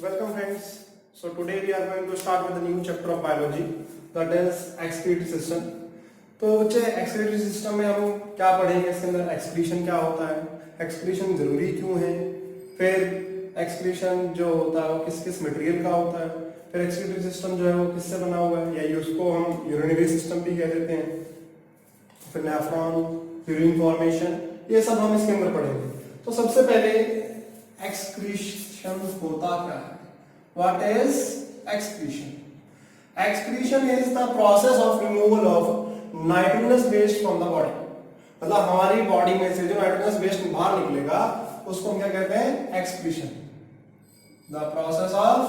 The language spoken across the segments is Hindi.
Welcome friends. So today we are going to start with a new chapter of biology, that is excretory system. तो बच्चे excretory system में हम क्या पढ़ेंगे, इसके अंदर excretion क्या होता है, excretion जरूरी क्यों है, फिर excretion जो होता है वो किस किस मटेरियल का होता है, फिर excretory system जो है वो किससे बना हुआ है, या उसको हम urinary system भी कह देते हैं, फिर नेफ्रॉन, यूरिन फॉर्मेशन, ये सब हम इसके अंदर पढ़ेंगे। तो सबसे पहले excretion होता क्या है? What is excretion? Excretion is the process of removal of nitrogenous waste from the body. मतलब हमारी बॉडी में से जो नाइट्रोजनस वेस्ट बाहर निकलेगा उसको हम क्या कहते हैं? excretion. The process of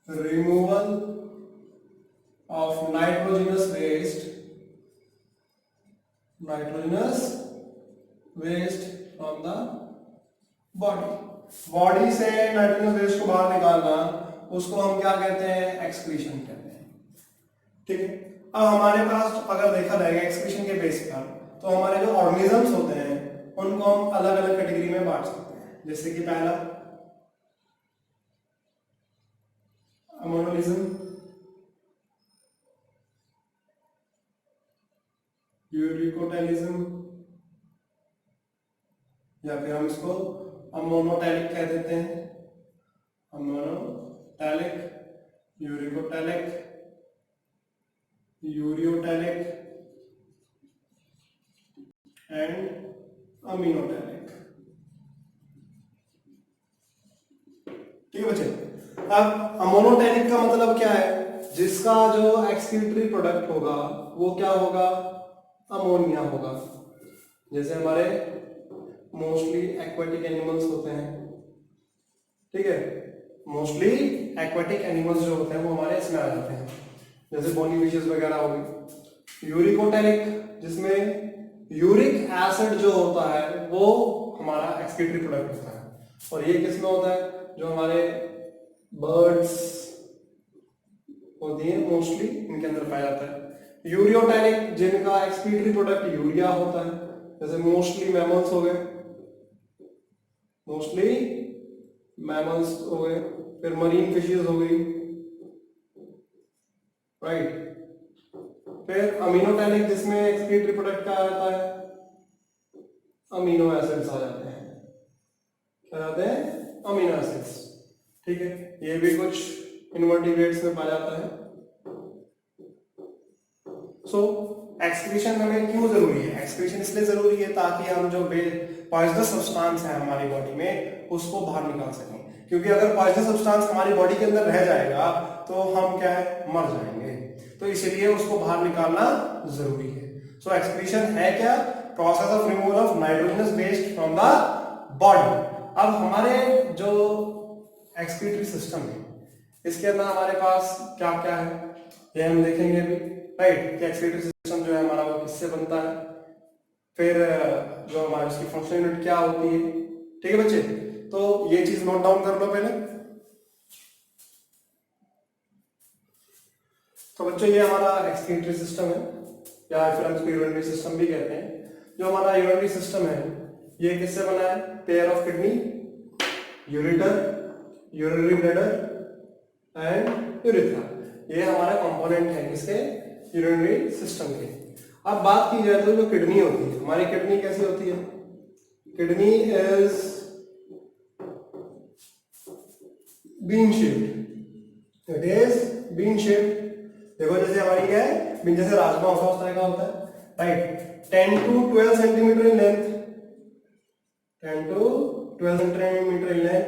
removal of nitrogenous waste from the body. Body से नाइट्रोजनस वेस्ट को बाहर निकालना, उसको हम क्या कहते हैं? एक्सक्रीशन कहते हैं। ठीक है। अब हमारे पास अगर देखा जाएगा एक्सक्रीशन के बेस पर, तो हमारे जो ऑर्गेनिजम्स होते हैं उनको हम अलग अलग कैटेगरी में बांट सकते हैं। जैसे कि पहला अमोनोलिज्म, यूरिकोटेलिज्म, या फिर हम इसको अमोनोटैलिक कह देते हैं। Ammonotelic, uricotelic, ureotelic and aminotelic. ठीक है बच्चे। अब अमोनोटैलिक का मतलब क्या है? जिसका जो एक्सक्रीटरी प्रोडक्ट होगा वो क्या होगा? अमोनिया होगा। जैसे हमारे मोस्टली एक्वेटिक एनिमल्स होते हैं, ठीक है, मोस्टली एक्वेटिक एनिमल्स जो होते हैं वो हमारे इसमें आ जाते हैं, जैसे बोनी फिशेस वगैरह हो गई। यूरिकोटैलिक, जिसमें यूरिक एसिड जो होता है वो हमारा एक्सक्रीटरी प्रोडक्ट होता है, और ये किसमें होता है? जो हमारे बर्ड्स होती है मोस्टली, इनके अंदर पाया जाता है। यूरियोटैलिक, जिनका एक्सक्रीटरी प्रोडक्ट यूरिया होता है, जैसे मोस्टली मैमल्स हो गए, फिर मरीन फिशेस हो गई, राइट। फिर अमीनोटैलिक, जिसमें एक्सक्रीटरी प्रोडक्ट क्या आता है? अमीनो एसिड्स आ जाते हैं। क्या आते हैं? Amino acids. ठीक है, ये भी कुछ इनवर्टिब्रेट्स में पाया जाता है। सो एक्सक्रीशन हमें क्यों जरूरी है? एक्सक्रीशन इसलिए जरूरी है ताकि हम जो पॉइजनस सब्सटेंस है हमारी बॉडी में उसको बाहर निकाल सकें, क्योंकि अगर पॉइजनस सब्सटेंस हमारी बॉडी के अंदर रह जाएगा तो हम क्या है? मर जाएंगे। तो इसलिए उसको बाहर निकालना जरूरी है। सो एक्सक्रीशन है क्या? Process of removal of nitrogenous waste from the body. अब हमारे जो एक्सक्रीटरी सिस्टम है इसके अंदर हमारे पास क्या क्या है ये हम देखेंगे अभी, राइट। कि एक्सक्रीटरी सिस्टम जो है हमारा वो किससे बनता है, फिर जो हमारी उसकी फंक्शनल यूनिट क्या होती है। ठीक है बच्चे, तो ये चीज नोट डाउन कर लो पहले। तो बच्चों ये हमारा एक्सक्रीटरी सिस्टम है, या फिर हम इसको यूरिनरी सिस्टम भी कहते हैं। जो हमारा यूरिनरी सिस्टम है ये किससे बना है? Pair of kidney, ureter, urinary bladder and urethra. ये हमारा कंपोनेंट है किसके? यूरिनरी सिस्टम के। अब बात की जाए तो जो किडनी होती है, हमारी किडनी कैसी होती है? Kidney is bean shaped. It is bean shaped. देखो जैसे हमारी क्या है? बीन, जैसे राजमा होता है उस तरह का होता है, right. 10 to 12 centimetre in length, 10 to 12 centimetre in length,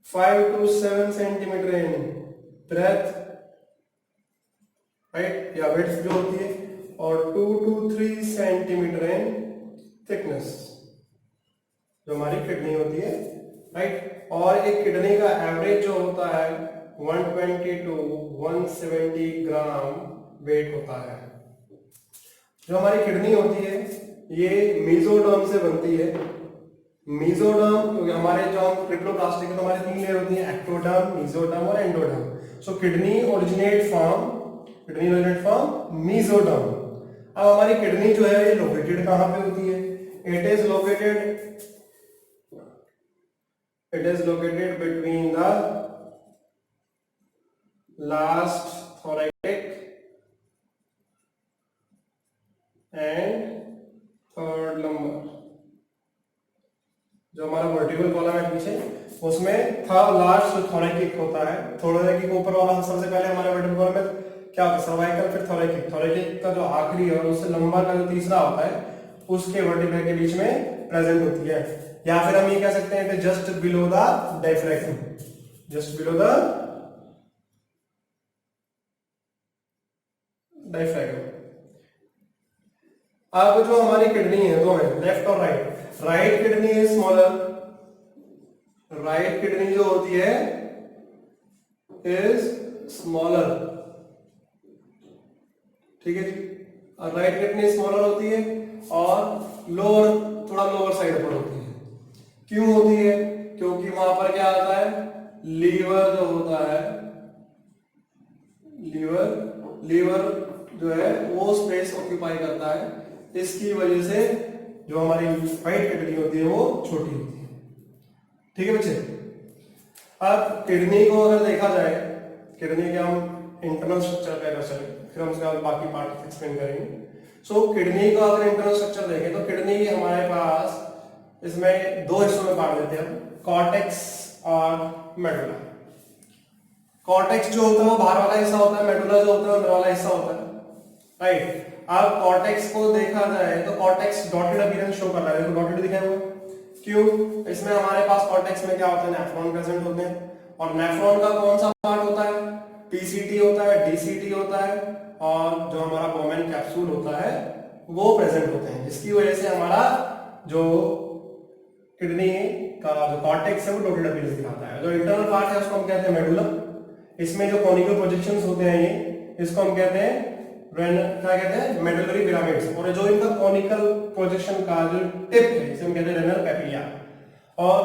5 to 7 centimetre in breadth, right, या विड्थ जो होती है, और 2 to 3 सेंटीमीटर इन थिकनेस जो हमारी किडनी होती है, राइट। और एक किडनी का एवरेज जो होता है 120 to 170 ग्राम वेट होता है। जो हमारी किडनी होती है ये मेसोडर्म से बनती है। मेसोडर्म, क्योंकि हमारे जो ट्रिप्लोप्लास्टिक में हमारी 3 लेयर होती है, एक्टोडर्म, मेसोडर्म और endoderm. So kidney originate from mesoderm. अब हमारी किडनी जो है ये लोकेटेड कहां पे होती है? It is located it is located between the last thoracic and third lumbar. जो हमारा वर्टिकल कॉलम है पीछे, उसमें लास्ट थोरैकिक होता है। थोरैकिक ऊपर वाला सबसे पहले हमारे वर्टिकल कॉलम में क्या होता है, सर्वाइकल, फिर थोरैकिक। थोरैकिक का जो आखिरी है और उससे लंबा का जो तीसरा होता है, उसके वर्टिब्रे के बीच में प्रेजेंट होती है। या फिर हम ये कह सकते हैं कि just below the diaphragm, just below the diaphragm. अब जो हमारी किडनी है दो है, लेफ्ट और right. Right kidney is smaller, right kidney जो होती है इज स्मॉलर, ठीक है जी। राइट किडनी स्मॉलर होती है और लोअर, थोड़ा लोअर साइड पर होती है। क्यों होती है? क्योंकि वहां पर क्या आता है, लीवर जो होता है, लीवर जो है वो स्पेस ऑक्यूपाई करता है। इसकी वजह से जो हमारी राइट किडनी होती है वो छोटी होती है, ठीक है बच्चे। अब किडनी को अगर देखा जाए, किडनी के हम इंटरनल स्ट्रक्चर पे अगर चले, फिर हम उसके बाद बाकी पार्ट एक्सप्लेन करेंगे। सो किडनी का अगर इंटरनल स्ट्रक्चर देखें तो किडनी हमारे पास इसमें दो हिस्सों में बांट देते हैं, कॉर्टेक्स और मेडुला। कॉर्टेक्स जो होता है वो बाहर वाला हिस्सा होता है, मेडुला जो होता है अंदर वाला हिस्सा होता है, राइट। अब कॉर्टेक्स को देखा जाए तो कॉर्टेक्स डॉटेड अपीयरेंस शो कर रहा है, देखो डॉटेड दिखा है वो। क्यों? इसमें हमारे पास कॉर्टेक्स में क्या होता है, नेफ्रॉन प्रेजेंट होते हैं। और नेफ्रॉन का कौन सा पार्ट होता है? पीसीटी होता है, डीसीटी होता है, और जो हमारा बोमेन कैप्सूल होता है वो प्रेजेंट होते हैं, जिसकी वजह से हमारा जो किडनी का जो कॉर्टेक्स है वो डॉटेड अपीयरेंस दिखाता है। जो इंटरनल पार्ट है उसको हम कहते हैं मेडुला। इसमें जो कॉनिकल प्रोजेक्शंस होते हैं ये, इसको हम कहते हैं क्या कहते हैं, मेडुलरी पिरामिड्स। और जो इनका कॉनिकल प्रोजेक्शन का जो टिप है इसे हम कहते हैं रेनल पैपिलिया। और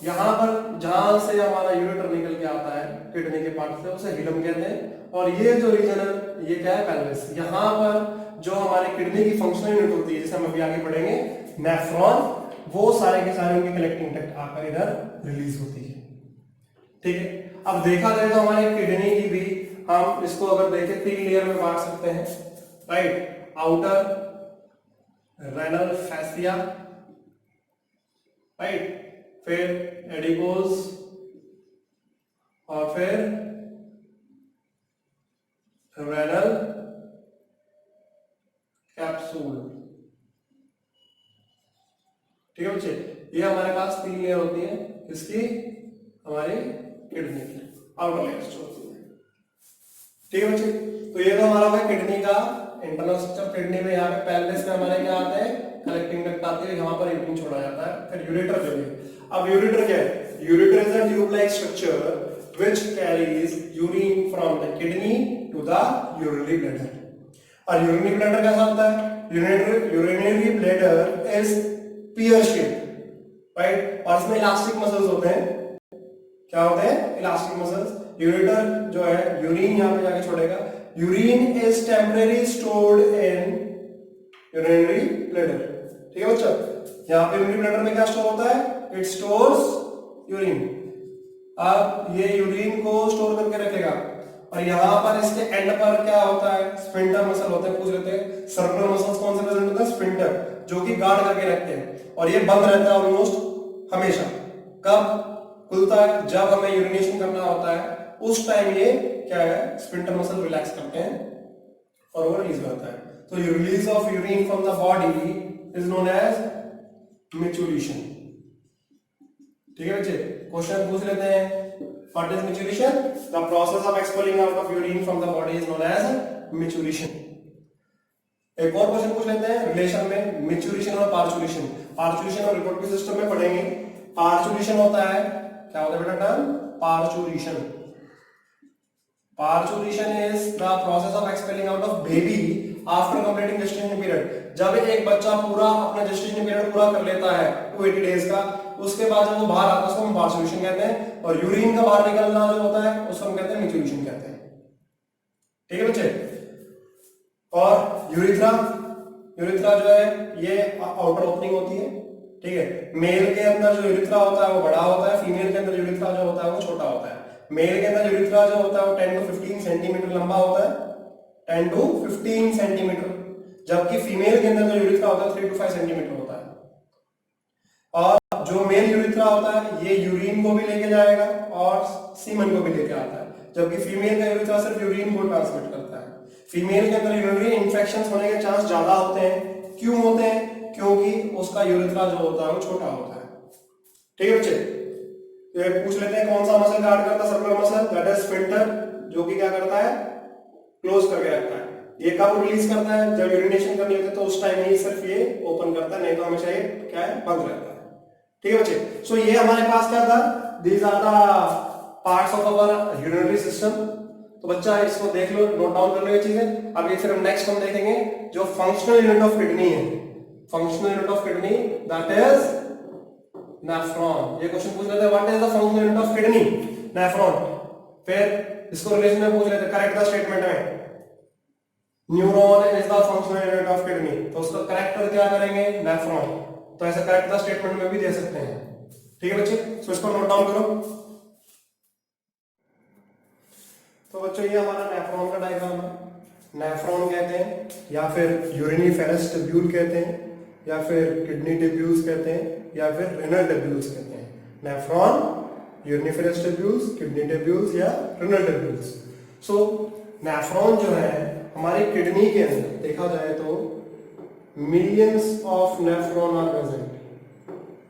यहाँ पर जहां से हमारा यूरेटर निकल के आता है किडनी के पार्ट से, उसे हिलम कहते हैं। और ये जो रीजन है ये क्या है, पेल्विस। यहाँ पर जो हमारे किडनी की फंक्शनल यूनिट होती है, जिसे हम अभी आगे पढ़ेंगे, नेफ्रॉन, वो सारे के सारे उनके कलेक्टिंग ट्रैक्ट आकर इधर रिलीज होती है, ठीक है। अब देखा जाए तो हमारे किडनी की भी हम इसको अगर देखें 3 लेयर में बांट सकते हैं, right. Outer renal fascia, right, फिर एडिपोज, और फिर रेनल कैप्सूल, ठीक है बच्चे। ये हमारे पास 3 लेयर होती है, इसकी हमारी किडनी की आउटर लेयर होती है, ठीक है बच्चे। तो ये तो हमारा है किडनी का इंटरनल स्ट्रक्चर। किडनी में यहाँ पे पेल्विस में हमारे क्या आते हैं, कलेक्टिंग डक्ट आती है, यहाँ पर यूरिन छोड़ा जाता है। फिर यूरेटर जो है, अब यूरेटर क्या है? Ureter is a tube like structure which carries urine from the kidney to the urinary bladder. और urinary bladder कैसा होता है? urinary bladder is pear shaped, right? और इसमें इलास्टिक मसल्स होते हैं। क्या होते हैं? Elastic muscles. यूरेटर जो है यूरिन यहाँ पे जाके छोड़ेगा। Urine is temporary stored in urinary bladder, ठीक है बच्चा। यहाँ पे यूरिनरी ब्लैडर में क्या स्टोर होता है? It stores urine. अब ये यूरिन को स्टोर करके रखेगा, और यहाँ पर इसके एंड पर क्या होता है? स्फिंक्टर मसल होते हैं। पूछ लेते हैं सर्कुलर मसल्स कौन से प्रेजेंट होते हैं? स्फिंक्टर, जो कि गार्ड करके रखते हैं, और ये बंद रहता है ऑलमोस्ट हमेशा। कब खुलता है? जब हमें यूरिनेशन करना होता है, उस टाइम ये क्या है, स्फिंक्टर मसल रिलैक्स करते हैं और वो रिलीज होता है। तो release of urine from the body is known as micturition, ठीक है बच्चे। क्वेश्चन पूछ लेते हैं, what is micturition? The process of expelling out of urine from the body is known as micturition. एक और क्वेश्चन पूछ लेते हैं रिलेशन में मिचुरेशन और पार्चुरेशन। पार्चुरेशन और रिप्रोडक्टिव सिस्टम में पढ़ेंगे। पार्चुरेशन होता है, क्या होता है बेटा term? Parturition. Parturition is the process of expelling out of baby after completing gestation period. जब एक बच्चा पूरा अपना gestation period पूरा कर लेता है 280 डेज का, उसके बाद जब वो बाहर आता है उसको हम पार्चुरेशन कहते हैं। और यूरिन का बाहर निकलना जो होता है उसको हम कहते हैं मिचुरेशन कहते हैं, ठीक है बच्चे। और यूरिथ्रा, यूरिथ्रा जो है ये आउटर ओपनिंग होती है, ठीक है। मेल के अंदर जो यूरिथ्रा होता है वो बड़ा होता है, फीमेल के अंदर यूरिथ्रा जो होता है वो छोटा होता है। मेल के अंदर यूरिथ्रा जो होता है वो 10 to 15 सेंटीमीटर लंबा होता है, 10 to 15 सेंटीमीटर, जबकि फीमेल के अंदर जो यूरिथ्रा होता है 3 to 5 सेंटीमीटर होता है। और जो मेल यूरिथ्रा होता है ये यूरिन को भी लेके जाएगा और सीमन को भी लेके आता है, जबकि फीमेल का यूरिथ्रा सिर्फ यूरिन को ट्रांसमिट करता है। फीमेल के अंदर यूरिनरी इन्फेक्शंस होने के चांस ज्यादा होते हैं। क्यों होते हैं? क्योंकि उसका यूरिथ्रा जो होता है वो छोटा होता है। ठीक है बच्चे, तो पूछ लेते हैं कौन सा मसल गार्ड करता है circular muscle, that is sphincter, जो कि क्या करता है, क्लोज करके रखता है। ये कब रिलीज करता है? जब यूरिनेशन करनी होती है तो उस टाइम ही सिर्फ ये ओपन करता है, नहीं तो हमेशा ये क्या है, बंद रहता है। ठीक है बच्चे, सो ये हमारे पास क्या था, these are the parts of our urinary system. तो बच्चा इसको देख लो, नोट डाउन कर लो ये चीजें। अब ये फिर हम नेक्स्ट हम देखेंगे जो फंक्शनल यूनिट ऑफ किडनी है, functional unit of kidney that is nephron. ये क्वेश्चन पूछ लेते हैं what is the functional unit of kidney, nephron. फिर इसको रिलेशन में पूछ लेते हैं, करेक्ट द स्टेटमेंट में, neuron is the functional unit of kidney, तो उसका करेक्टर क्या करेंगे, नेफ्रॉन। तो ऐसा करेक्ट द स्टेटमेंट में भी दे सकते हैं। ठीक है बच्चे, सो इसको नोट डाउन करो। तो बच्चों ये हमारा नेफ्रॉन का डायग्राम है। नेफ्रॉन कहते हैं या फिर यूरिनिफेरस ट्यूब्यूल कहते हैं या फिर किडनी ट्यूब्यूल्स कहते हैं या फिर रेनल ट्यूब्यूल्स कहते हैं। Nephron, uriniferous tubules, kidney tubules या रेनल ट्यूब्यूल्स। सो नेफ्रॉन जो है हमारी किडनी के अंदर देखा जाए तो millions of nephron are present,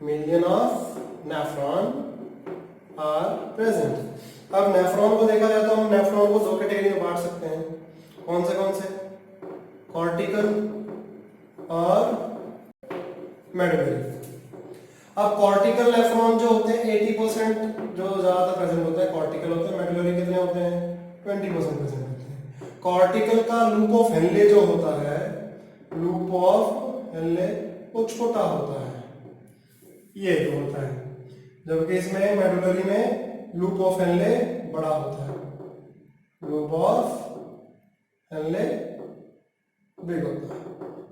million of nephron are present. अब नेफ्रॉन को देखा जाए तो हम नेफ्रॉन को दो कैटेगरी में बांट सकते हैं। कौन से? कॉर्टिकल और मेडुलरी। अब कॉर्टिकल नेफ्रॉन जो होते हैं 80% जो ज्यादा प्रेजेंट होते हैं कॉर्टिकल होते हैं, मेडुलरी कितने होते हैं, 20% प्रेजेंट होते हैं। कॉर्टिकल का लूप ऑफ हेनले जो होता है, लूप ऑफ हेनले वो छोटा होता है, ये जो होता है, जबकि इसमें मेडुलरी में लूप ऑफ हेनले बड़ा होता है, लूप ऑफ हेनले बिग होता है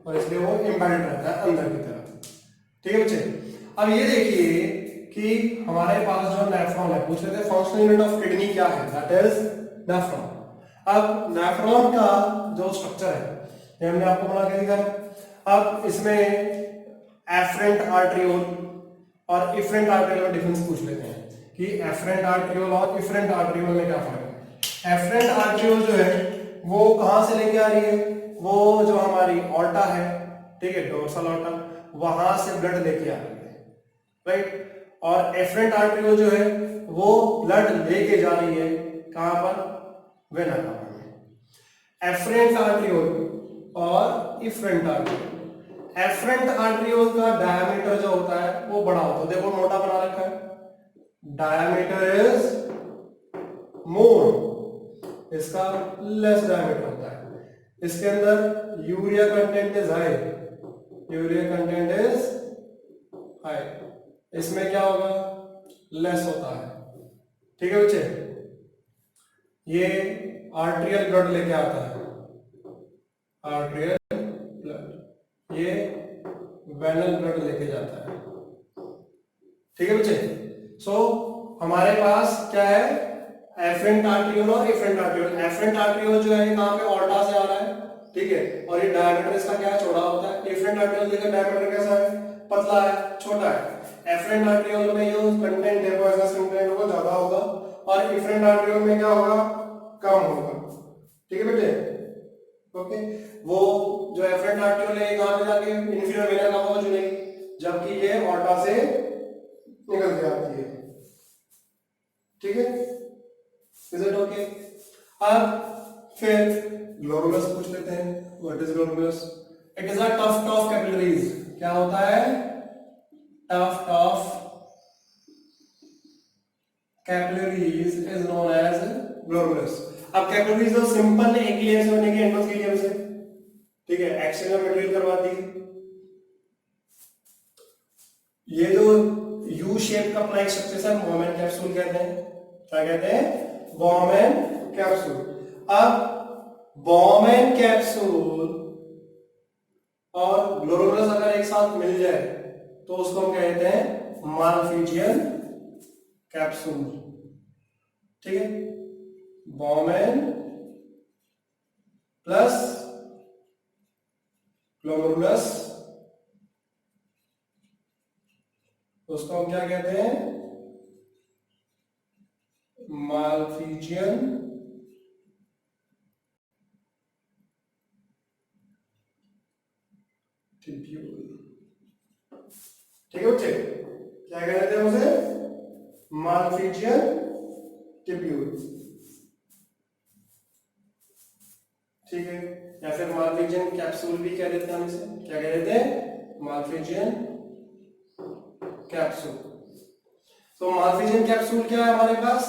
और इसलिए वो एम्बेडेड रहता है अंदर की तरफ। ठीक है बच्चे, अब ये देखिए कि हमारे पास जो नेफ्रॉन है, पूछ रहे थे फंक्शनल यूनिट ऑफ किडनी क्या है, दैट इज नेफ्रॉन। अब नेफ्रॉन का जो स्ट्रक्चर है ये हमने आपको बना के दिखा है। अब इसमें एफरेंट आर्टरियोल और इफरेंट आर्टरियोल में डिफरेंस पूछ लेते हैं कि एफरेंट आर्टरियोल और इफरेंट आर्टरियोल में क्या फर्क है। एफरेंट आर्टरियोल जो है वो कहां से लेके आ रही है, वो जो हमारी ऑर्टा है, ठीक है, डोर्सल ऑर्टा, वहां से ब्लड लेके आ रही है, राइट। और एफरेंट आर्टरियोल जो है वो ब्लड लेके जा रही है कहां पर, वेना कहा में। एफरेंट आर्टरियोल और इफरेंट आर्टरियोल, एफरेंट आर्टरियोल का डायमीटर जो होता है वो बड़ा होता है, देखो मोटा बना रखा है, डायमीटर इज मोर, इसका लेस डायमीटर होता है। इसके अंदर urea content is high, urea content is high, इसमें क्या होगा, लेस होता है। ठीक है बच्चे, ये आर्टेरियल ब्लड लेके आता है, आर्टेरियल ब्लड, ये वेनल ब्लड लेके जाता है। ठीक है बच्चे, सो हमारे पास क्या है, एफरेंट आर्टरियोल और इफरेंट आर्टरियोल। एफरेंट आर्टरियोल जो है कहां पे, ऑर्टा से आ रहा है, ठीक है, और ये डायमीटर इसका क्या है, चौड़ा होता है। इफरेंट आर्टरियोल देखो डायमीटर कैसा है, पतला है, छोटा है। एफरेंट आर्टरियोल में जो कंटेंट है वो ऐसा कंटेंट होगा, ज्यादा होगा, और इफरेंट आर्टरियोल में क्या होगा, कम होगा। ठीक है बेटे, ओके। वो जो एफरेंट आर्टरियोल है कहां पे जाके इंफीरियर वेना का पहुंच जाएगी, जबकि ये ऑर्टा से निकल के आती है। ठीक है, इज इट ओके। अब फिर ग्लोमेरुलस पूछ लेते हैं, what is glomerulus. It is a tuft of capillaries, क्या होता है, tuft of capillaries is known as glomerulus. अब कैपिलरीज जो सिंपल एक लेयर से बनेगी एंडोथेलियम से, ठीक है, एक्सटर्नल मटेरियल करवाती है। ये जो यू शेप का अपना एक स्ट्रक्चर है, बॉमेन कैप्सूल कहते हैं, क्या कहते हैं, बॉमेन कैप्सूल। अब बॉमेन कैप्सूल और ग्लोमेरुलस अगर एक साथ मिल जाए तो उसको हम कहते हैं मालफिजियन कैप्सूल। ठीक है, बॉमेन प्लस ग्लोमेरुलस, उसको हम क्या कहते हैं, मालफिजियन ट्यूब्यूल। ठीक है बच्चे, क्या कहते हैं उसे, मालफिजियन ट्यूब्यूल। ठीक है, या फिर मालफिजियन कैप्सूल भी कह देते हैं हम इसे, क्या कह देते हैं, मालफिजियन कैप्सूल। तो मालफिजियन कैप्सूल क्या है हमारे पास,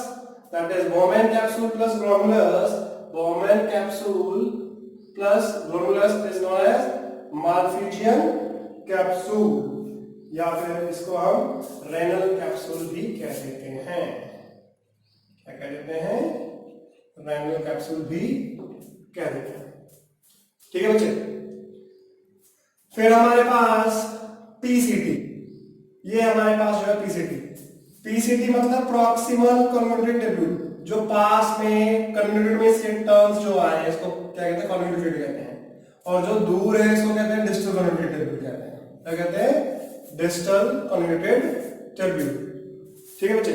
that is Bowman capsule plus glomerulus, Bowman capsule plus glomerulus is known as Malpighian capsule, या फिर इसको हम रेनल कैप्सूल भी कह देते हैं। क्या कह देते हैं, रेनल कैप्सूल भी कह देते हैं। ठीक है बच्चे, फिर हमारे पास पीसीटी, ये हमारे पास जो है पीसीटी, पीसीटी मतलब प्रॉक्सिमल कन्वोल्यूटेड ट्यूब्यूल, जो पास में कन्वोल्यूटेड में से टर्म्स जो आए इसको क्या कहते हैं, कन्वोल्यूटेड कहते हैं, और जो दूर है इसको कहते हैं डिस्टल कन्वोल्यूटेड ट्यूब्यूल कहते हैं। क्या कहते हैं, डिस्टल कन्वोल्यूटेड ट्यूब्यूल। ठीक है बच्चे,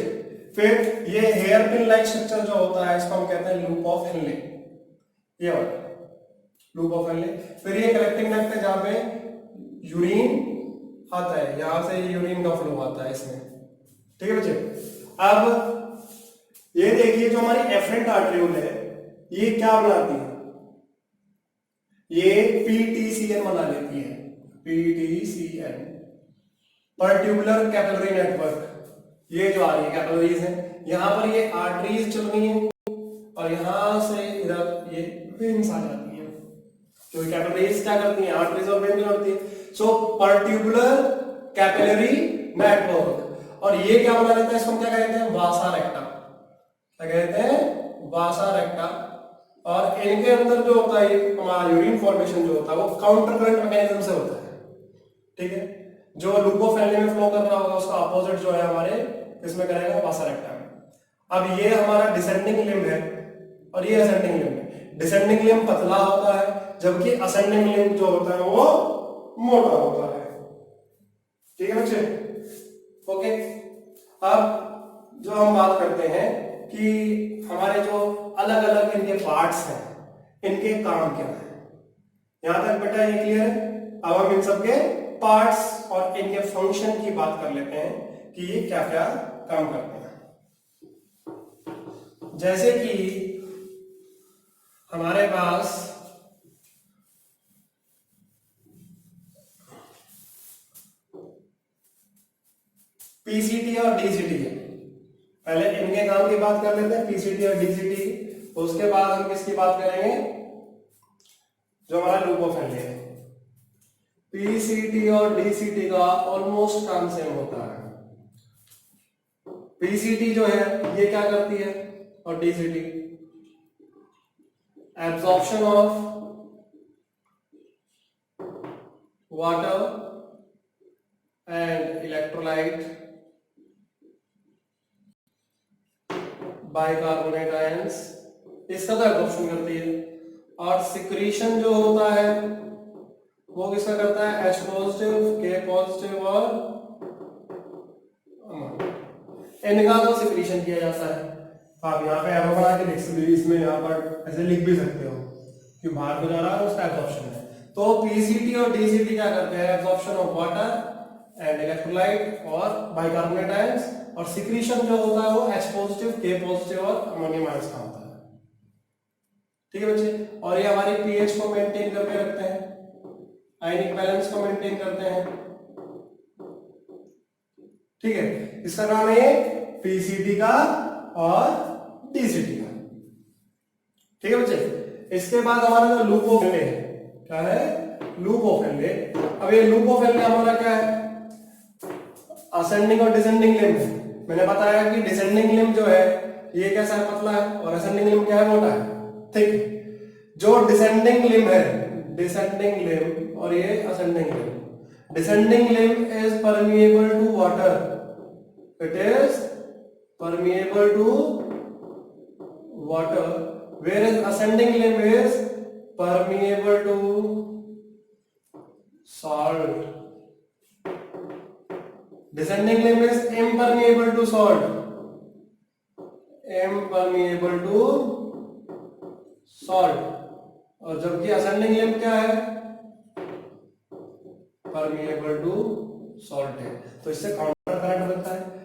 फिर ये हेयर पिन लाइक स्ट्रक्चर जो होता है इसको हम कहते हैं लूप ऑफ हेनले, ये वाला लूप ऑफ हेनले। फिर ये कलेक्टिंग डक्ट है जहां पे यूरिन आता है, यहां से यूरिन का फ्लो आता है इसमें। ठीक है बच्चे, अब ये देखिए जो हमारी एफरेंट आर्टरियोल है ये क्या बनाती है, ये पीटीसीएन बना लेती है, पीटीसीएन, पर्टिकुलर कैपिलरी नेटवर्क। ये जो आ रही है कैपिलरीज है, यहां पर ये आर्टरीज चल रही है और यहां से इधर ये वेन्स आ जाती है, क्योंकि कैपिलरीज क्या करती हैं, आर्टरीज और वेन करती है। सो पर्टिकुलर कैपिलरी नेटवर्क, और ये क्या बना लेता है, इसको हम क्या कहते हैं, वासा रेक्टा। क्या कहते हैं, वासा रेक्टा। और इनके अंदर जो होता है हमारा यूरिन फॉर्मेशन जो होता है वो काउंटर करंट मैकेनिज्म से होता है। ठीक है, जो लूप ऑफ हेनले में फ्लो कर रहा होगा उसका अपोजिट जो है हमारे इसमें करेगा, वासा रेक्टा में। अब ये हमारा डिसेंडिंग लिम्ब है और ये असेंडिंग लिम्ब है। डिसेंडिंग लिम्ब पतला होता है जबकि असेंडिंग लिम्ब जो होता है वो मोटा होता है। ठीक है बच्चे, ओके। अब जो हम बात करते हैं कि हमारे जो अलग अलग इनके पार्ट्स हैं इनके काम क्या है, यहां तक बेटा ये क्लियर है। अब हम इन सबके पार्ट्स और इनके फंक्शन की बात कर लेते हैं कि ये क्या क्या काम करते हैं। जैसे कि हमारे पास पीसीटी और डीसीटी है, पहले इनके काम की बात कर लेते हैं, पीसीटी और डीसीटी। उसके बाद हम किसकी बात करेंगे, जो हमारा लूप ऑफ हेनले है। पीसीटी और डीसीटी का ऑलमोस्ट काम सेम होता है। पीसीटी जो है ये क्या करती है, और DCT absorption of water and electrolyte bicarbonate ions, इसका तो एब्जॉर्प्शन करती है। और सिक्रीशन जो होता है वो किसका करता है, H पॉजिटिव, K पॉजिटिव और इनका तो सिक्रीशन किया जाता है। आप यहाँ पे एरो बना के लिख सकते हो, इसमें यहाँ पर ऐसे लिख भी सकते हो कि बाहर को जा रहा है उसका एब्जॉर्प्शन है। तो पीसीटी और डीसीटी क्या करते हैं, absorption of water and electrolyte और बाइकार्बोनेट आयंस, और सिक्रीशन जो होता है वो H पॉजिटिव, K पॉजिटिव और अमोनियम आयंस का होता है। ठीक है बच्चे, और ये हमारी पीएच को मेंटेन करके रखते हैं, आयनिक बैलेंस को मेंटेन करते हैं। ठीक है, इसका नाम है पीसीटी का और डीसीटी का। ठीक है बच्चे, इसके बाद हमारा जो लूप ऑफ हेनले है, क्या है, लूप ऑफ हेनले। अब ये लूप ऑफ हेनले हमारा क्या है, असेंडिंग और डिसेंडिंग लिम्ब। मैंने बताया कि डिसेंडिंग लिम्ब जो है ये कैसा है, पतला है, और असेंडिंग लिम्ब क्या है, मोटा है। ठीक, जो डिसेंडिंग लिम्ब है, डिसेंडिंग लिम्ब और ये ascending limb, descending limb is permeable to water, it is permeable to water, whereas ascending limb is permeable to salt. Descending limb is impermeable to salt, impermeable to salt, और जबकि ascending limb क्या है, permeable to salt है। तो इससे काउंटर करंट बनता है।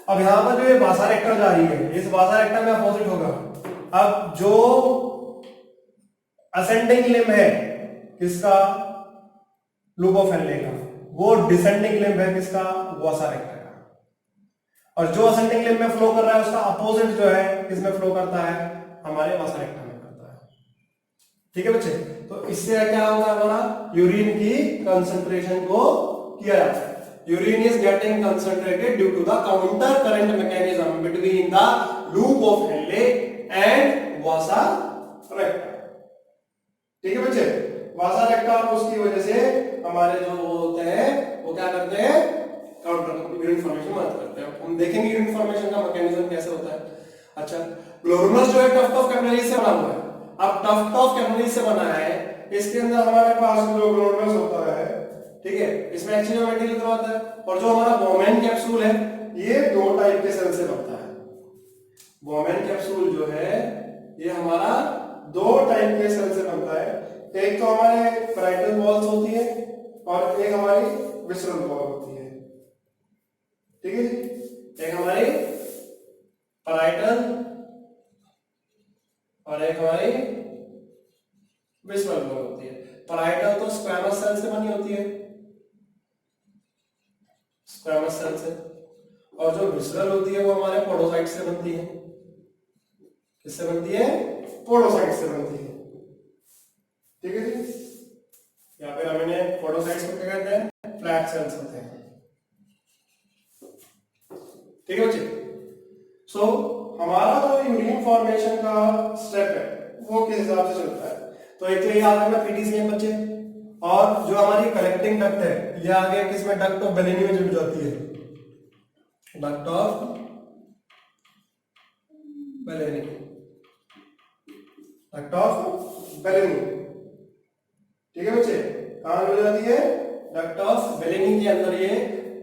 अब यहां पर जो ये बासा रेक्टर जा रही है, इस बासा रेक्टर में अपोजिट होगा। अब जो असेंडिंग लिम्ब है किसका, लूप ऑफ हेनले का, वो डिसेंडिंग लिम्ब है किसका, वासा रेक्टर का, और जो असेंडिंग लिम्ब में फ्लो कर रहा है उसका अपोजिट जो है किसमें फ्लो करता है, हमारे वासा रेक्टर में करता है। ठीक है बच्चे, तो इससे क्या होगा, हमारा यूरिन की कंसंट्रेशन को किया जाता है। Urine is getting concentrated due to the counter current mechanism between the loop of Henle and vasa recta। ठीक है बच्चे, vasa recta और उसकी वजह से हमारे जो होते हैं वो क्या करते हैं, काउंटर यूरिन फॉर्मेशन मदद करते हैं। हम देखेंगे यूरिन फॉर्मेशन का मैकेनिज्म कैसे होता है। अच्छा, ग्लोमेरुलस जो है टफ्ट ऑफ कैपिलरीज से बना हुआ है। अब टफ्ट ऑफ कैपिलरीज से बना है, इसके अंदर हमारे पास जो ग्लोमेरुलस होता है, ठीक है, इसमें एक्सचेंज मटेरियल करवाता है, और जो हमारा बोमेन कैप्सूल है ये दो टाइप के सेल से बनता है। बोमेन कैप्सूल जो है ये हमारा दो टाइप के सेल से बनता है, एक तो हमारे पैराइटल वॉल्स होती है और एक हमारी विसरल वॉल होती है। ठीक है जी, एक हमारी पैराइटल और एक हमारी विसरल वॉल होती है। पैराइटल तो स्क्वैमस सेल से बनी होती है, स्क्वैमस सेल से, और जो विसरल होती है वो हमारे पोडोसाइट से बनती है। किससे बनती है, पोडोसाइट से बनती है। ठीक है जी, यहाँ पे हमने पोडोसाइट्स को क्या कहते हैं, फ्लैट सेल्स होते हैं। ठीक है बच्चे, सो हमारा जो यूरिन फॉर्मेशन का स्टेप है वो किस हिसाब से चलता है, तो एक तो ये आ गया पीटीसीएम बच्चे, और जो हमारी कलेक्टिंग डक्ट है ये आगे किसमें, डक्ट ऑफ बेलेनी में जुड़ जाती है, डक्ट ऑफ बेलेनी, डक्ट ऑफ बेलेनी। ठीक है बच्चे, कहां जुड़ जाती है, डक्ट ऑफ बेलेनी के अंदर ये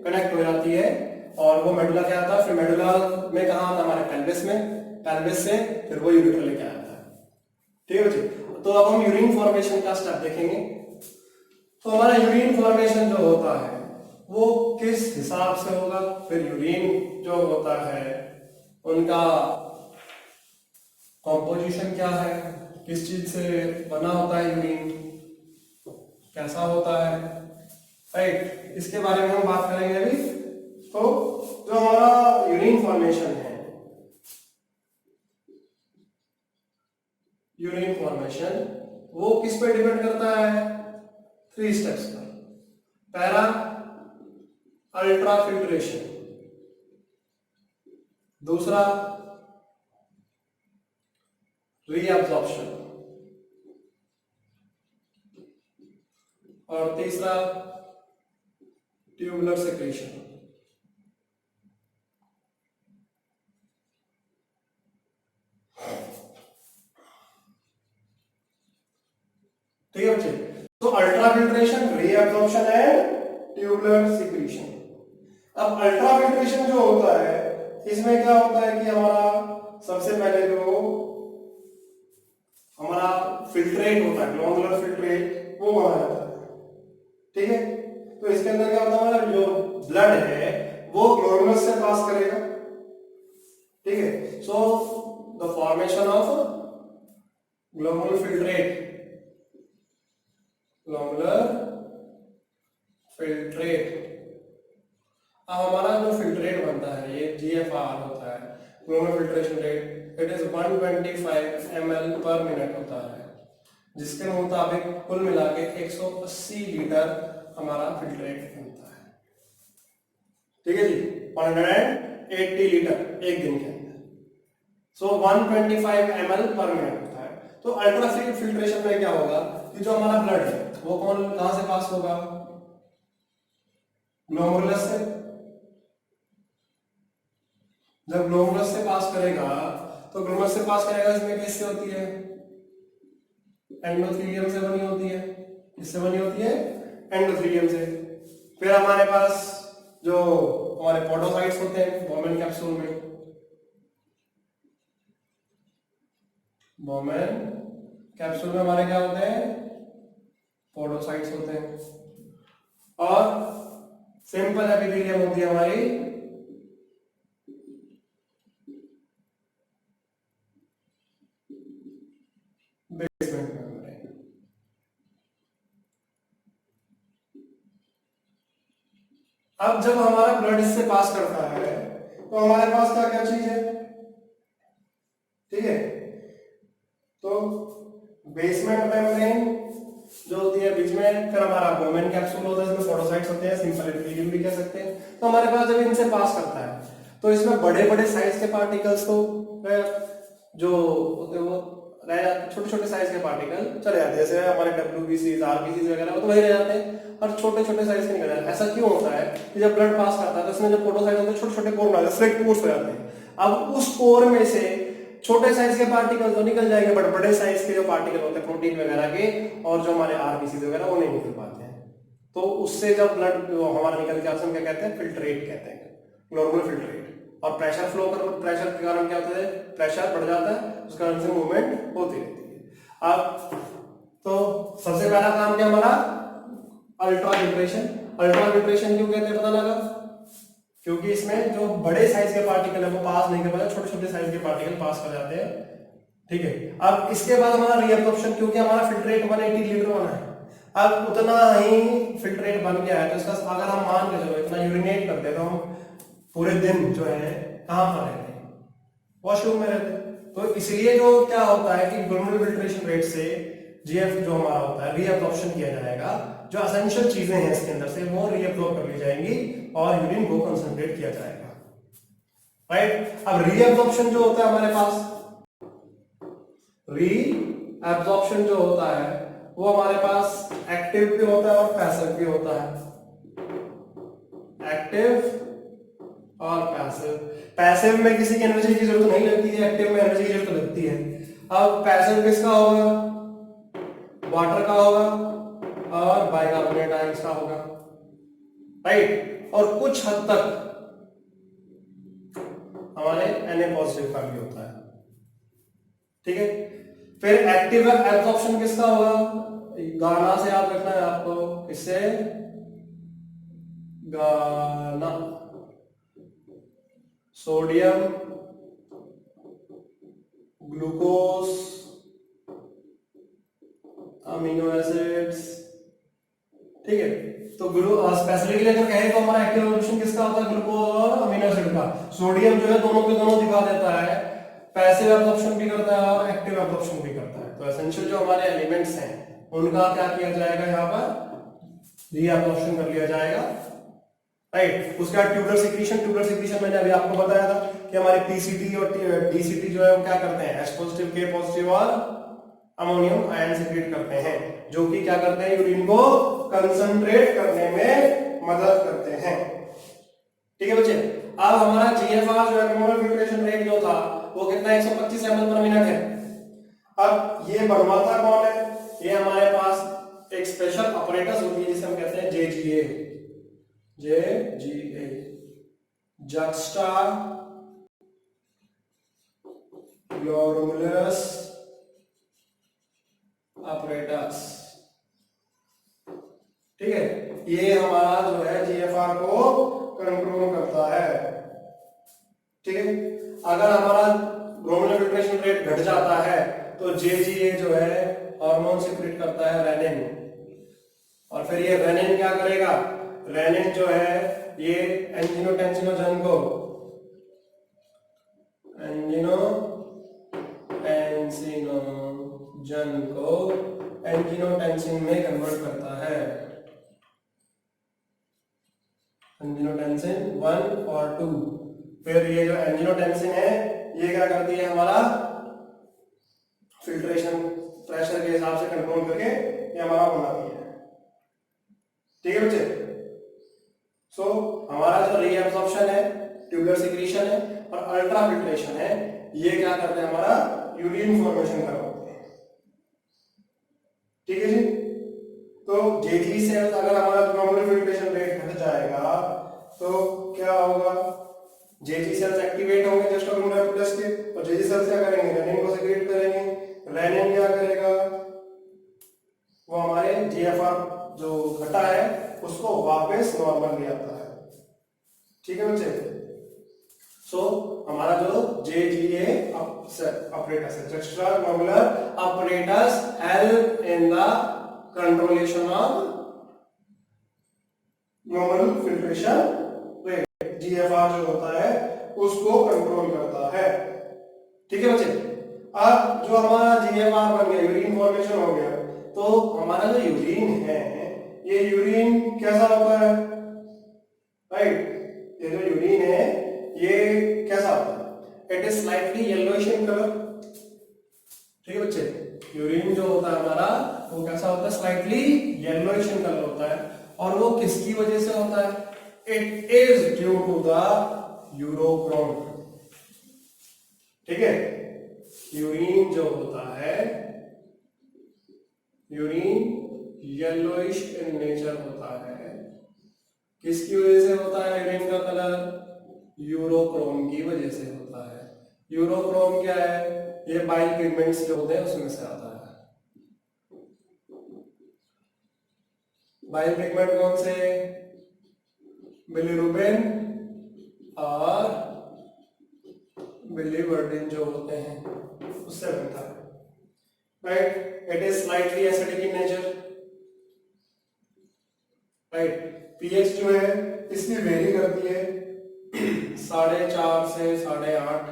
कनेक्ट हो जाती है, और वो मेडुला क्या आता है, फिर मेडुला में कहां आता है, हमारे पेल्विस में, पेल्विस से फिर वो यूरेटर लेके आता है। ठीक है बच्चे, तो अब हम यूरिन फॉर्मेशन का स्टेप देखेंगे। तो हमारा यूरिन फॉर्मेशन जो होता है वो किस हिसाब से होगा, फिर यूरिन जो होता है उनका कॉम्पोजिशन क्या है, किस चीज से बना होता है यूरिन, कैसा होता है, राइट, इसके बारे में हम बात करेंगे अभी। तो जो हमारा यूरिन फॉर्मेशन है, यूरिन फॉर्मेशन वो किस पे डिपेंड करता है, 3 स्टेप्स पर। पहला अल्ट्रा फिल्ट्रेशन, दूसरा रीअब्जॉर्प्शन, और तीसरा ट्यूबुलर सेक्रेशन। ठीक है बच्चे, तो ultra filtration, reabsorption and tubular secretion. अब अल्ट्रा फिल्ट्रेशन जो होता है इसमें क्या होता है कि हमारा सबसे पहले जो हमारा फिल्ट्रेट होता है, ग्लोमेरुलर फिल्ट्रेट, वो बना जाता है। ठीक है, तो इसके अंदर क्या होता है, हमारा जो ब्लड है वो ग्लोमेरुलस से पास करेगा। ठीक है, so the formation of glomerular filtrate, glomerular filtrate. अब हमारा जो फिल्ट्रेट बनता है ये GFR होता है, glomerular filtration rate, it is 125 ml पर मिनट होता है, जिसके मुताबिक कुल मिला के 180 लीटर हमारा फिल्ट्रेट बनता है। ठीक है जी, 180 लीटर एक दिन के अंदर, सो 125 ml पर मिनट होता है। तो अल्ट्रा फिल्ट्रेशन में क्या होगा कि जो हमारा ब्लड है वो कहां से पास होगा, ग्लोमेरुलस से, जब ग्लोमेरुलस से पास करेगा तो ग्लोमेरुलस से पास करेगा इसमें किससे होती है, एंडोथेलियम से बनी होती है। किससे बनी होती है, एंडोथेलियम से। फिर हमारे पास जो हमारे पोडोसाइट्स होते हैं बोमेन कैप्सूल में, बोमेन कैप्सूल में हमारे क्या होते हैं, पोडोसाइट्स होते हैं। और सिंपल एपिथेलियम होती है हमारी बेसमेंट मेम्ब्रेन। अब जब हमारा ब्लड इससे पास करता है तो हमारे पास क्या क्या चीज है, ठीक है। तो बेसमेंट मेम्ब्रेन जो होती है बीच में, फिर हमारा बोमेन कैप्सूल होता है, इसमें पोडोसाइट्स होते हैं, सिंपल एपिथेलियम भी कह सकते हैं। तो हमारे पास जब इनसे पास करता है तो इसमें बड़े बड़े साइज के पार्टिकल्स तो जो होते हैं वो रह जाते, छोटे छोटे साइज के पार्टिकल चले जाते हैं, जैसे हमारे WBC RBC वगैरह वो तो वही रह जाते हैं, और छोटे छोटे साइज के निकल जाते हैं। ऐसा क्यों होता है कि जब ब्लड पास करता है तो इसमें जो पोडोसाइट होते हैं छोटे छोटे पोर बना सिलेक्ट पोर्स हो जाते हैं। अब उस पोर में से छोटे साइज के पार्टिकल तो निकल जाएंगे, बट बड़े साइज के जो पार्टिकल होते हैं प्रोटीन वगैरह के और जो हमारे RBC वगैरह वो नहीं निकल पाते हैं। तो उससे जब ब्लड हमारा निकल के हम क्या कहते हैं, फिल्ट्रेट कहते हैं, नॉर्मल फिल्ट्रेट। और प्रेशर फ्लो कर, प्रेशर के कारण क्या होता है, प्रेशर बढ़ जाता है, उस कारण से मूवमेंट होती रहती है। अब तो सबसे पहला काम क्या हमारा, अल्ट्रा फिल्ट्रेशन। अल्ट्रा फिल्ट्रेशन क्यों कहते हैं पता लगा, क्योंकि इसमें जो बड़े साइज के पार्टिकल है वो पास नहीं कर पाते, छोटे छोटे साइज के पार्टिकल पास कर जाते हैं, ठीक है। अब इसके बाद हमारा रीअब्जॉर्प्शन, क्योंकि हमारा फिल्ट्रेट 180 लीटर होना है, अब उतना ही फिल्ट्रेट बन गया है तो इसका अगर हम मान के चलो इतना यूरिनेट करते हैं तो हम पूरे दिन जो है कहां पर रहते हैं, वॉशरूम में रहते हैं। तो इसलिए जो क्या होता है कि ग्लोमेरुलर फिल्ट्रेशन रेट से जीएफ जो हमारा होता है रीअब्जॉर्प्शन किया जाएगा, जो एसेंशियल चीजें हैं इसके अंदर से वो रीअब्जॉर्ब कर ली जाएंगी और यूरिन को कंसंट्रेट किया जाएगा, राइट। अब रीअब्जॉर्प्शन जो होता है हमारे पास, रीअब्जॉर्प्शन जो होता है वो हमारे पास एक्टिव भी होता है और पैसिव भी होता है, एक्टिव और पैसिव। पैसिव में किसी की एनर्जी की जरूरत नहीं लगती है, एक्टिव में एनर्जी की जरूरत लगती है। अब पैसिव किसका होगा, वाटर का होगा और बाइकार्बोनेट आयंस का होगा, राइट। और कुछ हद तक हमारे Na पॉजिटिव का भी होता है, ठीक है। फिर एक्टिव एब्जॉर्प्शन किसका होगा, गाना से याद रखना है आपको, किससे, गाना, सोडियम, ग्लूकोज, अमीनो एसिड्स, ठीक है। तो स्पेसिफिकली अगर कहें तो हमारा एक्टिव एब्जॉर्प्शन किसका होता है, ग्लूकोज और अमीनो एसिड का। सोडियम जो है दोनों के दोनों दिखा देता है, पैसिव एब्जॉर्प्शन भी करता है और एक्टिव एब्जॉर्प्शन भी करता है। तो एसेंशियल जो हमारे एलिमेंट्स हैं उनका क्या किया जाएगा, यहाँ पर रीअब्जॉर्प्शन कर लिया जाएगा, राइट। उसका ट्यूबुलर सिक्रीशन, ट्यूबुलर सिक्रीशन मैंने अभी आपको बताया था कि हमारे पीसीटी और डीसीटी जो है वो क्या करते हैं, H पॉजिटिव, K पॉजिटिव और अमोनियम आयन सिक्रीट करते हैं, जो कि क्या करते हैं, यूरिन को कंसंट्रेट करने में मदद करते हैं, ठीक है बच्चे। अब हमारा जीएफआर जो है ग्लोमेरुलर फिल्ट्रेशन रेट जो था वो कितना, 125 ml पर मिनट है। अब ये बनवाता कौन है, ये हमारे पास एक स्पेशल अपरेटस होती है जिसे हम कहते हैं JGA, JGA, juxta glomerulus apparatus, ठीक है। ये हमारा जो है जीएफआर को कंट्रोल करता है, ठीक है। अगर हमारा ग्लोमेरुलर फिल्ट्रेशन रेट घट जाता है तो जेजीए जो है हार्मोन सिक्रीट करता है रेनिन, और फिर ये रेनिन क्या करेगा, रेनिन जो है ये एंजियोटेंसिनोजन को, एंजियोटेंसिन में कन्वर्ट करता है, एंजियोटेंसिन 1 और 2। फिर ये जो एंजियोटेंसिन है ये क्या करती है, हमारा फिल्ट्रेशन प्रेशर के हिसाब से कंट्रोल करके ये हमारा बनाती है, ठीक है बच्चे। सो हमारा जो रीअब्जॉर्प्शन है, ट्यूबुलर सिक्रीशन है और अल्ट्रा फिल्ट्रेशन है, ये क्या करते हैं, हमारा यूरिन फॉर्मेशन करवाते हैं। ठीक है जी। तो जेजी सेल्स अगर हमारा ग्लोमेरुलर फिल्ट्रेशन रेट घट जाएगा तो क्या होगा, जेजी सेल्स एक्टिवेट होंगे जस्ट ग्लोमेरुलर के, और जेजी सेल्स क्या करेंगे, रेनिन को सेक्रेट करेंगे। रेनिन क्या करेगा, वो हमारे जीएफआर जो घटा है उसको वापस नॉर्मल ले आता है। ठीक है बच्चे। सो हमारा जो JGA apparatus है, extra glomerular apparatus help in the controlation of glomerular filtration rate, GFR जो होता है उसको कंट्रोल करता है। ठीक है बच्चे। अब जो हमारा GFR बन गया, यूरिन फॉर्मेशन हो गया, तो हमारा जो यूरिन है ये यूरिन कैसा होता है, राइट, ये जो यूरिन है ये कैसा होता है, it is slightly yellowish in colour. ठीक है बच्चे, यूरिन जो होता है हमारा वो कैसा होता है, स्लाइटली येलोइश इन कलर होता है। और वो किसकी वजह से होता है, it is due to the urochrome. ठीक है, यूरिन जो होता है, यूरिन येलोइश इन नेचर होता है, किसकी वजह से होता है यूरिन का कलर, यूरोक्रोम की वजह से होता है। यूरोक्रोम क्या है, ये बाइल पिगमेंट्स जो होते हैं उसमें से आता है। बाइल पिगमेंट कौन से, बिलिरुबिन और बिलिवर्डिन जो होते हैं उससे बनता है, right. It is slightly acidic in nature, right. PH जो है इसकी वेरी करती है 4.5 से 8.5,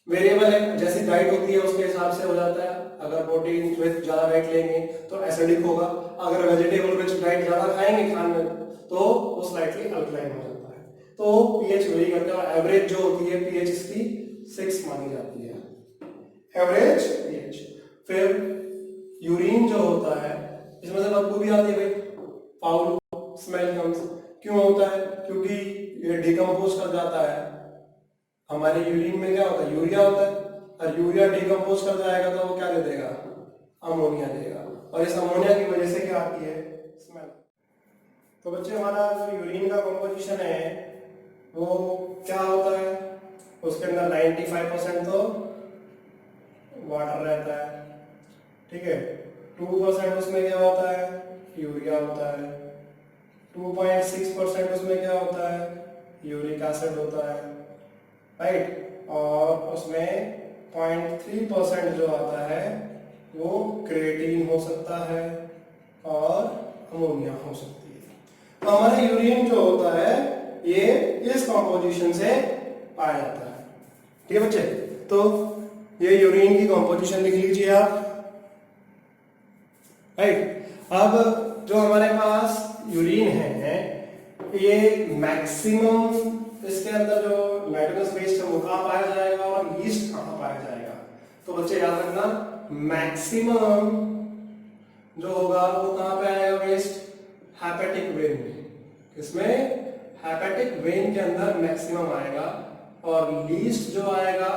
वेरिएबल है, जैसी डाइट होती है उसके हिसाब से हो जाता है। अगर प्रोटीन विद ज्यादा डाइट लेंगे तो एसिडिक होगा, अगर वेजिटेबल रिच डाइट ज्यादा खाएंगे खाने में तो वो स्लाइटली अल्कलाइन हो जाता है। तो पीएच वेरी करता है, एवरेज जो होती है पीएच इसकी 6 मानी जाती है, एवरेज पीएच। फिर यूरिन जो होता है इसमें से बदबू भी आती है भाई, फाउल स्मेल कम्स। क्यों होता है, क्योंकि ये डिकम्पोज कर जाता है। हमारे यूरिन में क्या होता है, यूरिया होता है, और यूरिया डिकम्पोज कर जाएगा तो वो क्या दे देगा, अमोनिया देगा, और इस अमोनिया की वजह से क्या आती है, स्मेल। तो बच्चे हमारा जो यूरिन का कंपोजिशन है वो क्या होता है, उसके अंदर 95% तो वाटर रहता है। ठीक है, 2% उसमें क्या होता है, यूरिया होता है। 2.6% उसमें क्या होता है, यूरिक एसिड होता है, राइट। और उसमें 0.3% जो आता है वो क्रिएटिन हो सकता है और अमोनिया हो सकती है। तो हमारा यूरिन जो होता है ये इस कंपोजिशन से पाया जाता है। ठीक है बच्चे, तो ये यूरिन की कंपोजिशन लिख लीजिए आप, राइट। अब जो हमारे पास यूरिन है ये मैक्सिमम, इसके अंदर जो नाइट्रोजनस वेस्ट है वो कहाँ पाया जाएगा और लीस्ट कहाँ पाया जाएगा। तो बच्चे याद रखना, मैक्सिमम जो होगा वो कहाँ पे आएगा वेस्ट, हेपेटिक वेन में। किसमें, हेपेटिक वेन के अंदर मैक्सिमम आएगा, और लीस्ट जो आएगा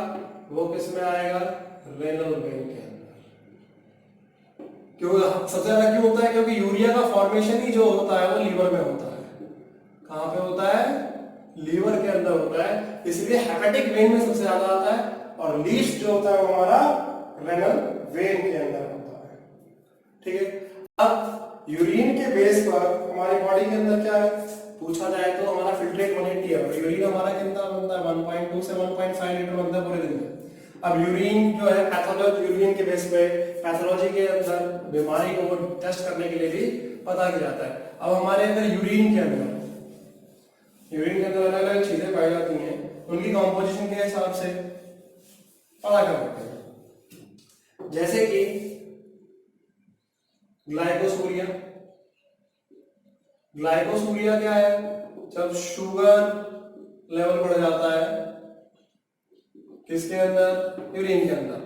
वो किसमें आएगा, रेनल वेन के अंदर। क्यों सबसे ज्यादा क्यों होता है, क्योंकि यूरिया का फॉर्मेशन ही जो होता है वो लीवर में होता है। कहां पे होता है, लीवर के अंदर होता है, इसलिए हेपेटिक वेन में सबसे ज्यादा आता है, और लीस्ट जो होता है वो हमारा रेनल वेन के अंदर होता है। ठीक है, अब यूरिन के बेस पर हमारी बॉडी के अंदर क्या है पूछा जाए तो हमारा फिल्ट्रेट 180 है, और यूरिन हमारा कितना बनता है, 1.2 से 1.5 लीटर बनता है पूरे दिन में। अब यूरिन जो है पैथोलॉजी, यूरिन के बेस पे पैथोलॉजी के अंदर बीमारी को टेस्ट करने के लिए भी पता किया जाता है। अब हमारे अंदर यूरिन के अंदर अलग अलग चीजें पाई जाती हैं, उनकी कॉम्पोजिशन के हिसाब से पता कर सकते हैं। जैसे कि ग्लाइकोसूरिया, ग्लाइकोसूरिया क्या है, जब शुगर लेवल बढ़ जाता है किसके अंदर, यूरिन के अंदर,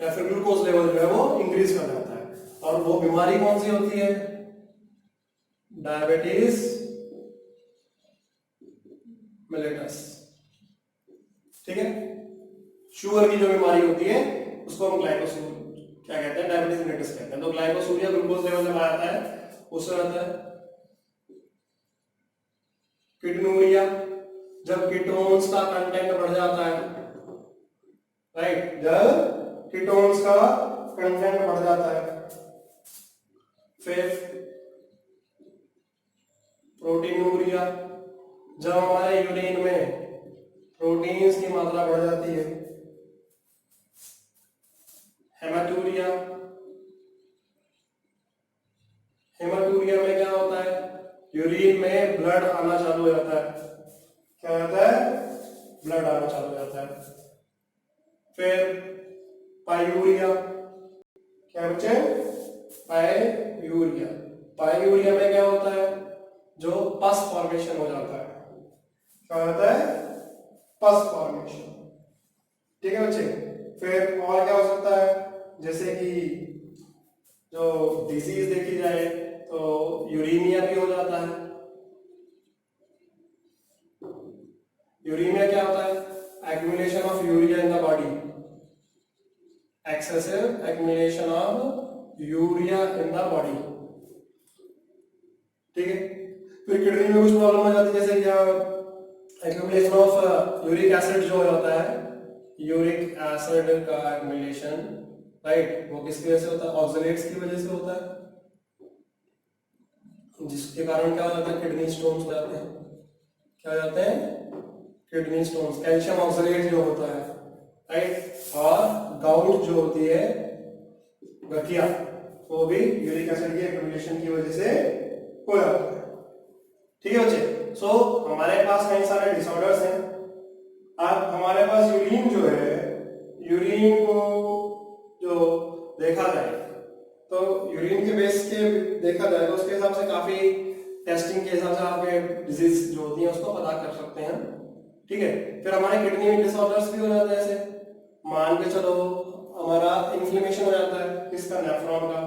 या फिर ग्लूकोज लेवल जो है वो इंक्रीज कर जाता है। और वो बीमारी कौन सी होती है, डायबिटीज मिलेटस। ठीक है, शुगर की जो बीमारी होती है उसको हम क्या कहते हैं, डायबिटीज मिलेटस कहते हैं। तो ग्लाइकोसूरिया ग्लूकोज लेवल जब आता है उससे आता है। किटोनुरिया, जब कीटोन्स का कंटेंट बढ़ जाता है, राइट, जब कीटोन्स का कंटेंट बढ़ जाता है। फिर प्रोटीनूरिया, जब हमारे यूरिन में प्रोटीन्स की मात्रा बढ़ जाती है। हेमाटूरिया, हेमाटूरिया में क्या होता है, यूरिन में ब्लड आना चालू हो जाता है। क्या होता है, ब्लड आना चालू हो जाता है। फिर पायूरिया, क्या बच्चे, पायूरिया, पायूरिया में क्या होता है, जो पस फॉर्मेशन हो जाता है। क्या होता है, पस फॉर्मेशन। ठीक है बच्चे। फिर और क्या हो सकता है, जैसे कि जो डिजीज देखी जाए तो यूरीमिया भी हो जाता है। यूरीमिया क्या होता है, accumulation of urea in the body, excessive accumulation of urea in the body. ठीक है। फिर किडनी में कुछ प्रॉब्लम हो जाती है, जैसे क्या एक्यूमुलेशन ऑफ यूरिक एसिड जो होता है, यूरिक एसिड का एक्यूमुलेशन, राइट, वो किसकी वजह से होता है, ऑक्सलेट्स की वजह से होता है, जिसके कारण क्या हो जाता है, किडनी स्टोन्स हो जाते हैं। क्या हो जाते हैं, किडनी स्टोन्स। कैल्शियम ऑक्सलेट जो होता है, राइट, और गाउट जो होती है, गठिया, वो भी यूरिक एसिड की एक्यूमुलेशन की वजह से हो जाता है। ठीक है बच्चे। सो हमारे पास कई सारे डिसऑर्डर्स हैं। अब हमारे पास यूरिन जो है, यूरिन को जो देखा जाए तो यूरिन के बेस के देखा जाए तो उसके हिसाब से काफी टेस्टिंग के हिसाब से आपके डिजीज जो होती है उसको पता कर सकते हैं। ठीक है। फिर हमारे किडनी में डिसऑर्डर्स भी हो जाते हैं, ऐसे मान के चलो हमारा इन्फ्लेमेशन हो जाता है किसका, नेफ्रॉन का,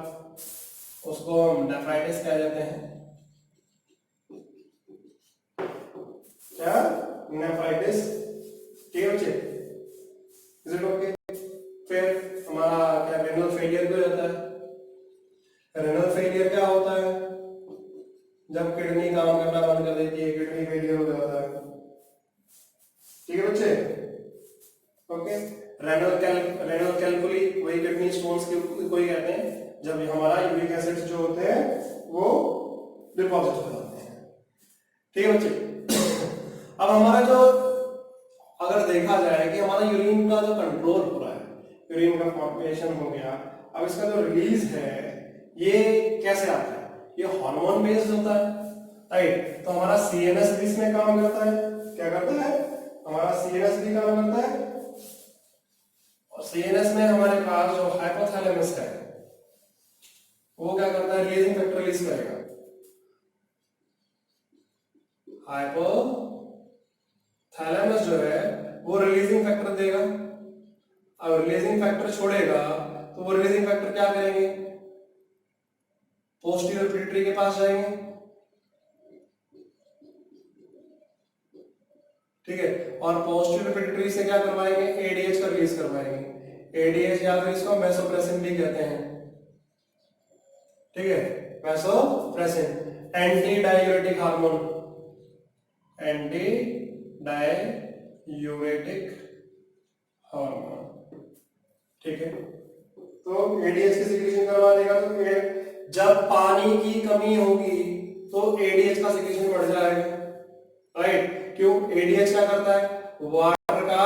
उसको हम नेफ्राइटिस कह देते हैं। क्या, नेफ्राइटिस। ठीक है बच्चे, इज इट ओके। फिर हमारा क्या, रेनल फेलियर भी हो जाता है। रेनल फेलियर क्या होता है, जब किडनी काम करना बंद कर देती है, किडनी फेलियर हो जाता है। ठीक है बच्चे, ओके। रेनल कैल्कुली, वही किडनी स्टोन्स को ही कहते हैं, जब हमारा यूरिक एसिड जो होते हैं वो डिपॉजिट हो जाते हैं। ठीक है बच्चे। अब हमारा जो, अगर देखा जाए कि हमारा यूरिन का जो कंट्रोल हो रहा है, यूरिन का फॉर्मेशन हो गया, अब इसका जो रिलीज है ये कैसे आता है, ये हार्मोन बेस्ड होता है, राइट। तो हमारा सीएनएस भी इसमें काम करता है। क्या करता है, हमारा सीएनएस भी काम करता है। और सीएनएस में हमारे पास जो हाइपोथैलेमस है वो क्या करता है, रिलीजिंग फैक्टर रिलीज करेगा। हाइपोथैलेमस जो है वो रिलीजिंग फैक्टर देगा। अब रिलीजिंग फैक्टर छोड़ेगा तो वो रिलीजिंग फैक्टर क्या करेंगे, पोस्टीरियर पिट्यूटरी के पास जाएंगे। ठीक है। और पोस्टीरियर पिट्यूटरी से क्या करवाएंगे, एडीएच का रिलीज करवाएंगे। एडीएच या फिर इसको मेसोप्रेसिन भी कहते हैं। ठीक है, vasopressin, anti diuretic hormone, anti diuretic hormone. ठीक है। तो एडीएच की सिक्रीशन करवा देगा। तो जब पानी की कमी होगी तो एडीएच का सिक्रीशन बढ़ जाएगा, राइट। क्यों, एडीएच क्या करता है, वाटर का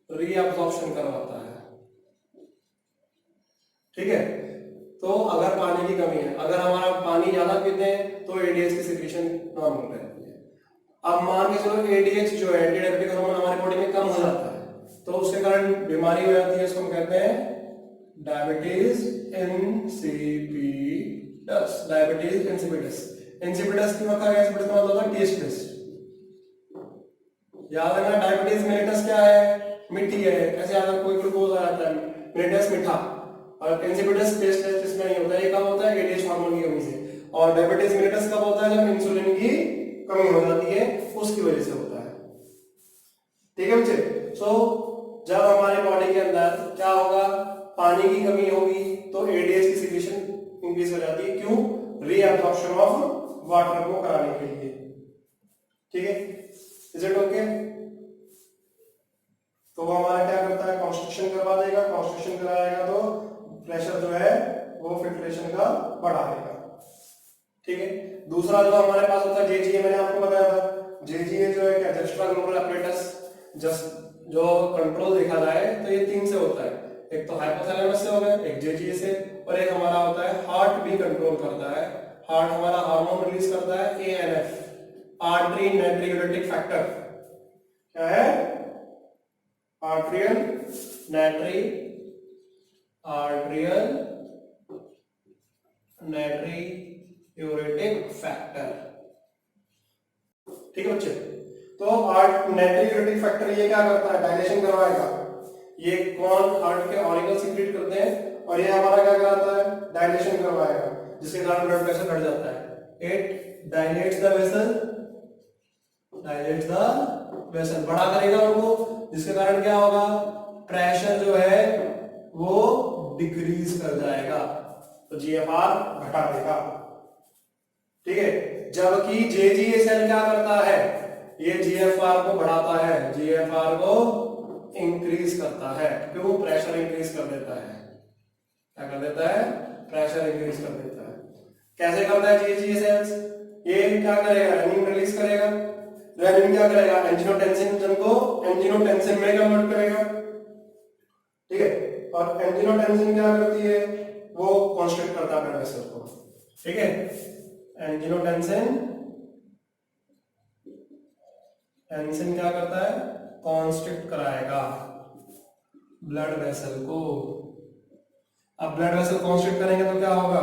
रीअब्सॉर्प्शन करवाता है। ठीक है। तो अगर पानी की कमी है, अगर हमारा पानी ज्यादा पीते हैं तो एडीएच की सिक्रीशन नॉर्मल रहती है। अब मान के चलो एडीएच जो है, एंटी डायबिटिक हार्मोन, हमारी बॉडी में कम हो जाता है तो उसके कारण बीमारी हो जाती है, इसको हम कहते हैं diabetes insipidus. Diabetes insipidus. Insipidus क्यों रखा गया, इंसिपिडस का मतलब होता है टेस्ट बेस्ड। याद रखना, डायबिटीज मिलेटस क्या है, मीठी है। ऐसे याद रखो, कोई ग्लूकोज आ जाता है, मिलेटस मीठा, और इंसिपिडस टेस्ट है जिसमें नहीं होता है। ये कब होता है, एडीएच हार्मोन की कमी से। और डायबिटीज मिलेटस कब होता है, जब इंसुलिन की कमी हो जाती है उसकी वजह से होता है। ठीक है बच्चे। सो जब हमारे बॉडी के अंदर क्या होगा, पानी की कमी होगी तो एडीएच की सिक्रीशन इंक्रीज हो जाती है। क्यों? रीअब्जॉर्प्शन ऑफ वाटर को कराने के लिए। ठीक है, इज इट ओके? तो वो हमारा क्या करता है, कॉन्स्ट्रक्शन करवा देगा। कॉन्स्ट्रक्शन कराएगा तो प्रेशर जो है वो फिल्ट्रेशन का बढ़ा देगा। ठीक है। दूसरा जो हमारे पास होता है जेजीए, मैंने आपको बताया था जेजीए जो है एक्स्ट्रा ग्लोमेरुलर apparatus, जस्ट जो कंट्रोल देखा जाए तो ये तीन से होता है। एक तो हाइपोथैलेमस से होगा, एक जेजीए से, और एक हमारा होता है हार्ट भी कंट्रोल करता है। हार्ट हमारा हार्मोन रिलीज करता है एएनएफ, आर्टरी नाइट्रियोरेटिक फैक्टर। क्या है? Atrial natriuretic factor. ठीक है बच्चे। तो नाइट्रियोरेटिक फैक्टर ये क्या करता है, डायलेशन करवाएगा। ये कौन? हार्ट के ऑरिगन सीक्रेट करते हैं, और ये हमारा क्या कराता है, डायलेशन करवाएगा, जिसके कारण ब्लड प्रेशर घट जाता है। इट डायलेट्स द वेसल, बड़ा करेगा उनको, जिसके कारण क्या होगा, प्रेशर जो है वो डिक्रीज कर जाएगा, तो जीएफआर घटा देगा। ठीक है। जबकि जेजीए सेल क्या करता है, ये जीएफआर को बढ़ाता है, जीएफआर को इंक्रीज करता है। क्यों? प्रेशर इंक्रीज कर देता है। क्या कर देता है? प्रेशर इंक्रीज कर देता है। कैसे करता है जेजीए सेल्स? ये क्या करेगा, रेनिन रिलीज करेगा। रेनिन क्या करेगा, एंजियोटेंसिन को एंजियोटेंसिन में कन्वर्ट करेगा। ठीक है। और एंजियोटेंसिन क्या करती है, वो कॉन्स्ट्रिक्ट करता है ब्लड वेसल को। ठीक है। एंजियोटेंसिन क्या करता है, कॉन्स्ट्रिक्ट कराएगा ब्लड वेसल को। अब ब्लड वेसल कॉन्स्ट्रिक्ट करेंगे तो क्या होगा,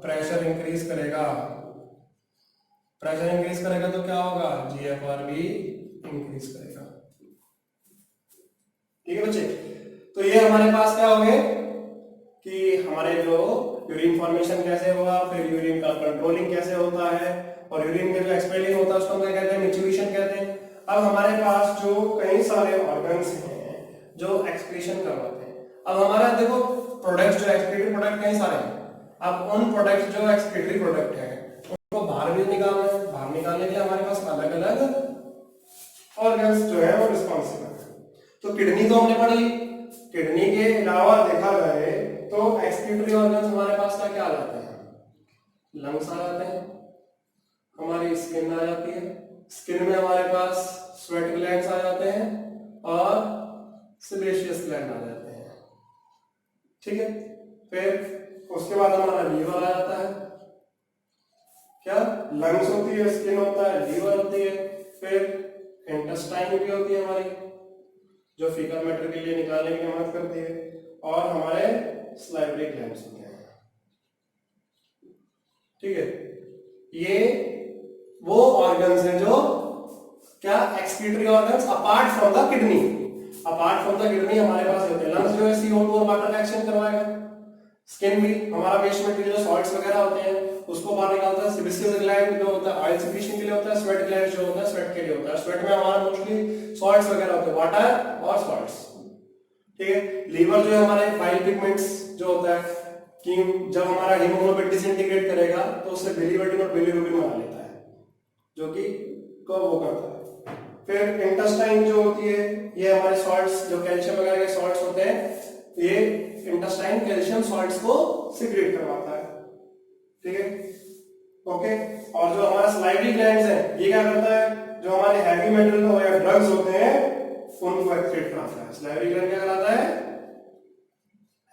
प्रेशर इंक्रीज करेगा। प्रेशर इंक्रीज करेगा तो क्या होगा, जीएफआर भी इंक्रीज करेगा। ठीक है बच्चे। तो ये हमारे पास क्या हो गए कि हमारे जो यूरिन फॉर्मेशन कैसे हुआ, फिर यूरिन का कंट्रोलिंग कैसे होता है, और यूरिन में जो एक्सपेलिंग होता है उसको हम क्या कहते हैं, मिच्यूएशन कहते हैं। अब हमारे पास जो कई सारे ऑर्गन्स हैं जो एक्सक्रीशन करवाते हैं। अब हमारा देखो प्रोडक्ट्स, जो एक्सक्रीटरी प्रोडक्ट कई सारे हैं। अब उन प्रोडक्ट्स जो एक्सक्रीटरी प्रोडक्ट हैं उनको बाहर भी निकालना है। बाहर निकालने के लिए हमारे पास अलग अलग ऑर्गन्स जो है वो रिस्पॉन्सिबल है। तो किडनी तो हमने पढ़ ली। किडनी के अलावा देखा जाए तो एक्सक्रीटरी ऑर्गन्स हमारे पास क्या क्या आ जाते हैं, लंग्स आ जाते हैं, हमारी स्किन आ जाती है, स्किन में हमारे पास स्वेट ग्लैंड्स आ जाते हैं और सेबेशियस ग्लैंड आ जाते हैं। ठीक है। फिर उसके बाद हमारा लीवर आ जाता है। क्या? लंग्स होती है, स्किन होता है, लीवर होती है, फिर इंटेस्टाइन भी होती है हमारी, जो फीकल मैटर के लिए निकालने की मदद करती है, और हमारे सलाइवरी ग्लैंड्स होते हैं। ठीक है। ये वो ऑर्गन्स हैं जो क्या, excretory organs apart from the kidney. Apart from the kidney हमारे पास होते हैं। लंग्स जो है CO2 और वाटर का एक्सचेंज करवाएगा। स्किन भी हमारा वेस्ट मटेरियल जो सॉल्ट्स वगैरह होते हैं उसको बाहर निकालता है। सेबेशियस ग्लैंड जो होता है ऑयल सिक्रीशन के लिए होता है। स्वेट ग्लैंड जो होता है स्वेट के लिए होता है। स्वेट में हमारा मोस्टली सॉल्ट्स वगैरह होते हैं, वाटर और सॉल्ट्स। ठीक है। लीवर जो है हमारे बाइल पिगमेंट्स जो होता है कि जब हमारा हीमोग्लोबिन डिसइंटीग्रेट करेगा तो उससे बिलीवर्डिन और बिलीरुबिन बना लेता है, जो कि को वो करता है। फिर इंटेस्टाइन जो होती है ये हमारे सॉल्ट्स, जो कैल्शियम वगैरह के सॉल्ट्स होते हैं, ये इंटेस्टाइन कैल्शियम सॉल्ट्स को सिक्रेट करवाता है। ठीक है। ओके। और जो हमारा सलाइवरी ग्लैंड्स है ये क्या करता है, जो हमारे हैवी मेटल या ड्रग्स होते हैं उनको एक्सक्रीट कराता है। सलाइवरी ग्लैंड क्या कराता है,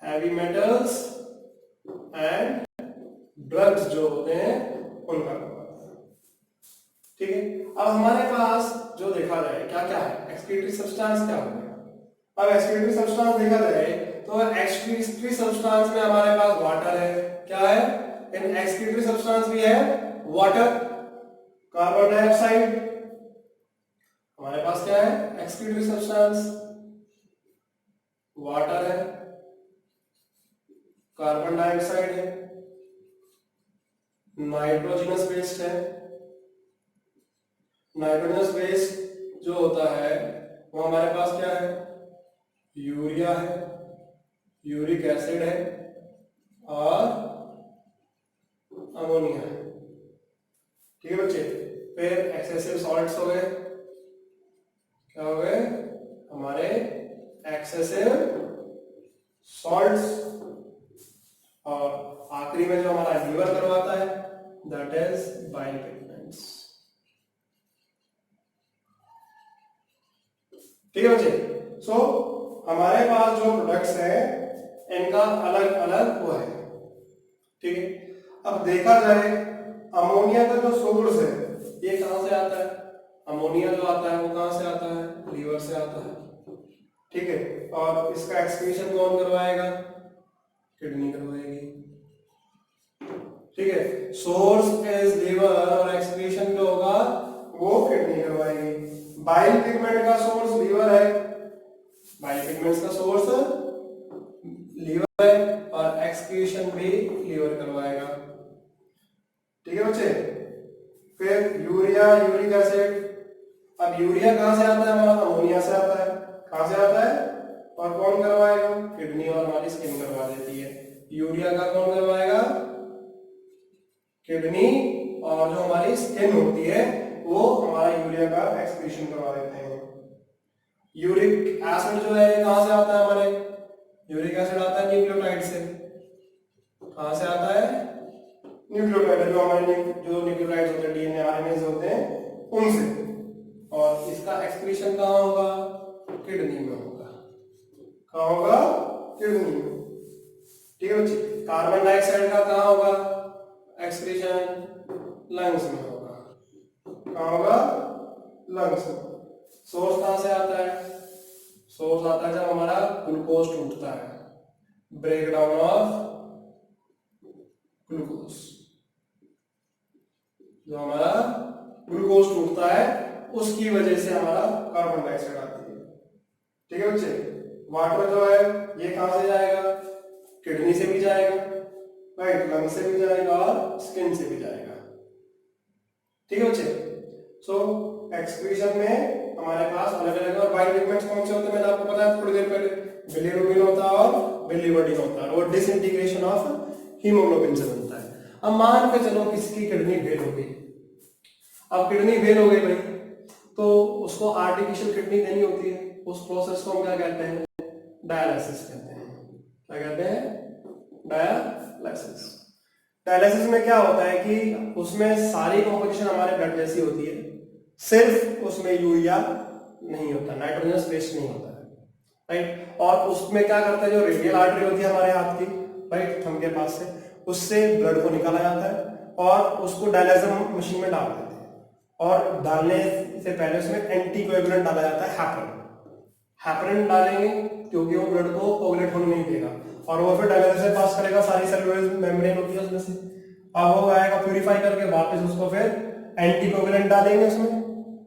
हैवी मेटल्स एंड ड्रग्स जो होते हैं उनका करवाता है। ठीक है। अब हमारे पास जो देखा जाए क्या क्या है, एक्सक्रीटरी सब्सटेंस क्या हो गया। अब एक्सक्रीटरी सब्सटेंस देखा जाए तो एक्सक्रीटरी सब्सटेंस में हमारे पास वाटर है। क्या है, इन एक्सक्रीटरी सब्सटेंस भी है वाटर, कार्बन डाइऑक्साइड। हमारे पास क्या है, एक्सक्रीटरी सब्सटेंस, वाटर है, कार्बन डाइऑक्साइड है, नाइट्रोजनस वेस्ट है, नाइट्रोजनस बेस जो होता है वो हमारे पास क्या है, यूरिया है, यूरिक एसिड है और अमोनिया है। ठीक है बच्चे। फिर एक्सेसिव सॉल्ट्स हो गए, क्या हो गए हमारे एक्सेसिव सॉल्ट्स, और आखिरी में जो हमारा लीवर करवाता है दैट इज बाइल पिगमेंट्स। ठीक है बच्चे। सो हमारे पास जो प्रोडक्ट्स हैं इनका अलग अलग वो है। ठीक है। अब देखा जाए अमोनिया का जो सोर्स है ये कहां से आता है, अमोनिया जो आता है वो कहां से आता है, लीवर से आता है। ठीक है। और इसका एक्सक्रीशन कौन करवाएगा, किडनी करवाएगी। ठीक है। सोर्स इज लीवर और एक्सक्रीशन जो होगा वो किडनी करवाएगी। बाइल पिगमेंट का सोर्स लीवर है, बाइल पिगमेंट्स का सोर्स लीवर है और एक्सक्रीशन भी लीवर करवाएगा। ठीक है बच्चे। फिर यूरिया, यूरिक एसिड, अब यूरिया कहां से आता है हमारा, अमोनिया से आता है। कहां से आता है और कौन करवाएगा, किडनी और हमारी स्किन करवा देती है। यूरिया का कौन करवाएगा, किडनी, और जो हमारी स्किन होती है वो हमारा यूरिया का एक्सक्रीशन करवा देते हैं। यूरिक एसिड जो है कहां से आता है हमारे, यूरिक एसिड आता है न्यूक्लियोटाइड से। कहां से आता है, न्यूक्लियोटाइड, जो हमारे जो न्यूक्लियोटाइड्स होते हैं डीएनए आरएनए होते हैं उनसे। और इसका एक्सक्रीशन कहां होगा, किडनी में होगा। कहां होगा, किडनी में। ठीक है बच्चे। कार्बन डाइऑक्साइड का कहां होगा एक्सक्रीशन, लंग्स में होगा। कहां होगा, लंग्स में। सोर्स कहां से आता है, सोर्स आता है जब हमारा ग्लूकोज टूटता है, ब्रेक डाउन ऑफ ग्लूकोज, जो हमारा ग्लूकोज टूटता है उसकी वजह से हमारा कार्बन डाइऑक्साइड आती है। ठीक है बच्चे। वाटर जो है ये कहां से जाएगा, किडनी से भी जाएगा, राइट, लंग से भी जाएगा और स्किन से भी जाएगा। ठीक है बच्चे। सो एक्सक्रीशन में हमारे पास अलग अलग, और बाइल पिगमेंट्स कौन से होते हैं मैंने आपको बताया थोड़ी देर पहले, बिलिरुबिन होता है और बिलिवर्डिन होता है, और डिसइंटीग्रेशन ऑफ हीमोग्लोबिन से बनता है। अब मान के चलो किसी की किडनी फेल हो गई, अब किडनी फेल हो गई भाई, तो उसको आर्टिफिशियल किडनी देनी होती है। उस प्रोसेस को हम क्या कहते हैं, डायलिसिस कहते हैं। क्या कहते हैं, डायलिसिस। डायलिसिस में क्या होता है कि उसमें सारी कॉम्पोजिशन हमारे ब्लड जैसी होती है, सिर्फ उसमें यूरिया नहीं होता, नाइट्रोजनस बेस नहीं होता है, राइट। और उसमें क्या करता है, जो रेडियल आर्टरी होती है हमारे हाथ की, राइट, थंब के पास से, उससे ब्लड को निकाला जाता है और उसको डायलिसिस मशीन में डाल देते हैं। और डालने से पहले उसमें एंटीकोएगुलेंट डाला जाता है, हैपरिन। हैपरिन डालेंगे क्योंकि वो ब्लड को कोगुलेट होने नहीं देगा, और वो फिर डायलिसिस से पास करेगा, सारी सेलुलर मेम्ब्रेन होती है उसमें से, अब वो आएगा प्यूरिफाई करके वापस उसको फिर एंटीकोगुलेंट डालेंगे उसमें,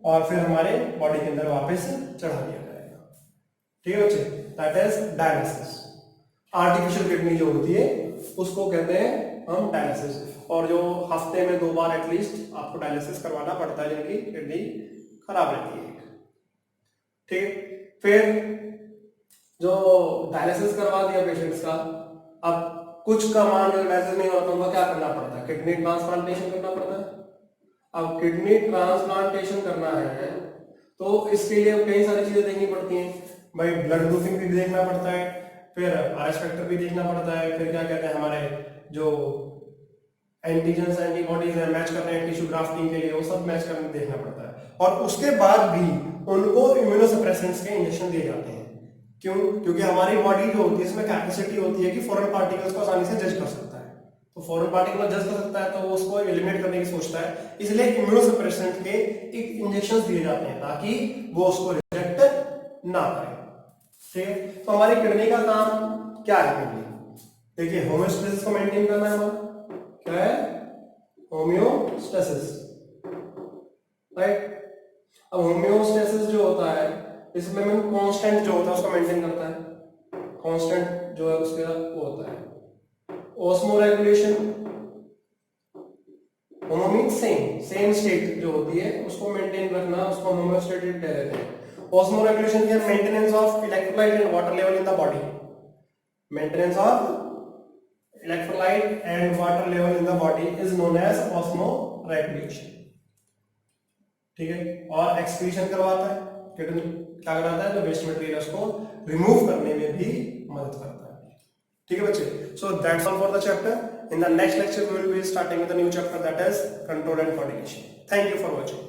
और फिर हमारे बॉडी के अंदर वापस चढ़ा दिया जाएगा। ठीक है बच्चे, that is dialysis. Artificial kidney जो होती है उसको कहते हैं हम डायलिसिस, और जो हफ्ते में 2 बार एटलीस्ट आपको डायलिसिस करवाना पड़ता है जिनकी किडनी खराब रहती है। ठीक है। फिर जो डायलिसिस करवा दिया पेशेंट्स का, अब कुछ का मान डायलिसिस नहीं होता, उनको क्या करना पड़ता है, किडनी ट्रांसप्लांटेशन करना पड़ता है। अब किडनी ट्रांसप्लांटेशन करना है तो इसके लिए कई सारी चीजें देखनी पड़ती हैं भाई, ब्लड ग्रुपिंग भी देखना पड़ता है, फिर आरएच फैक्टर भी देखना पड़ता है, फिर क्या कहते हैं हमारे जो एंटीजेंस एंटीबॉडीज है मैच करने हैं टिश्यू ग्राफ्टिंग के लिए, वो सब मैच करने देखना पड़ता है। और उसके बाद भी उनको इम्यूनोसप्रेसेंट्स के इंजेक्शन दिए जाते हैं। क्यों, क्योंकि हमारी बॉडी जो होती है इसमें कैपेसिटी होती है कि फॉरेन पार्टिकल्स को आसानी से जज कर सकता है, तो फॉरेन पार्टिकल जज कर सकता है तो वो उसको एलिमिनेट करने की सोचता है, इसलिए इम्यूनोसप्रेसेंट के एक इंजेक्शन दिए जाते हैं ताकि वो उसको रिजेक्ट ना करे। ठीक है। तो हमारी किडनी का काम क्या है, किडनी देखिए होमियोस्टेसिस को मेंटेन करना है हमारा, क्या है, होमियोस्टेसिस, राइट। अब होमियोस्टेसिस जो होता है इसमें मैं कांस्टेंट जो होता है उसको मेंटेन करता है, कांस्टेंट जो है उसका वो होता है ऑस्मो रेगुलेशन, होमो मीन्स सेम, सेम स्टेट जो होती है उसको मेंटेन रखना, उसको होमोस्टेटिक कह देते हैं। Osmoregulation here maintenance of electrolyte and water level in the body, maintenance of electrolyte and water level in the body is known as osmoregulation. ठीक है, और एक्सक्रीशन करवाता है, क्या कराता है, जो वेस्ट मटेरियल उसको रिमूव करने में भी मदद करता है। ठीक है बच्चे, so that's all for the chapter. In the next lecture we will be starting with a new chapter, that is control and coordination. Thank you for watching.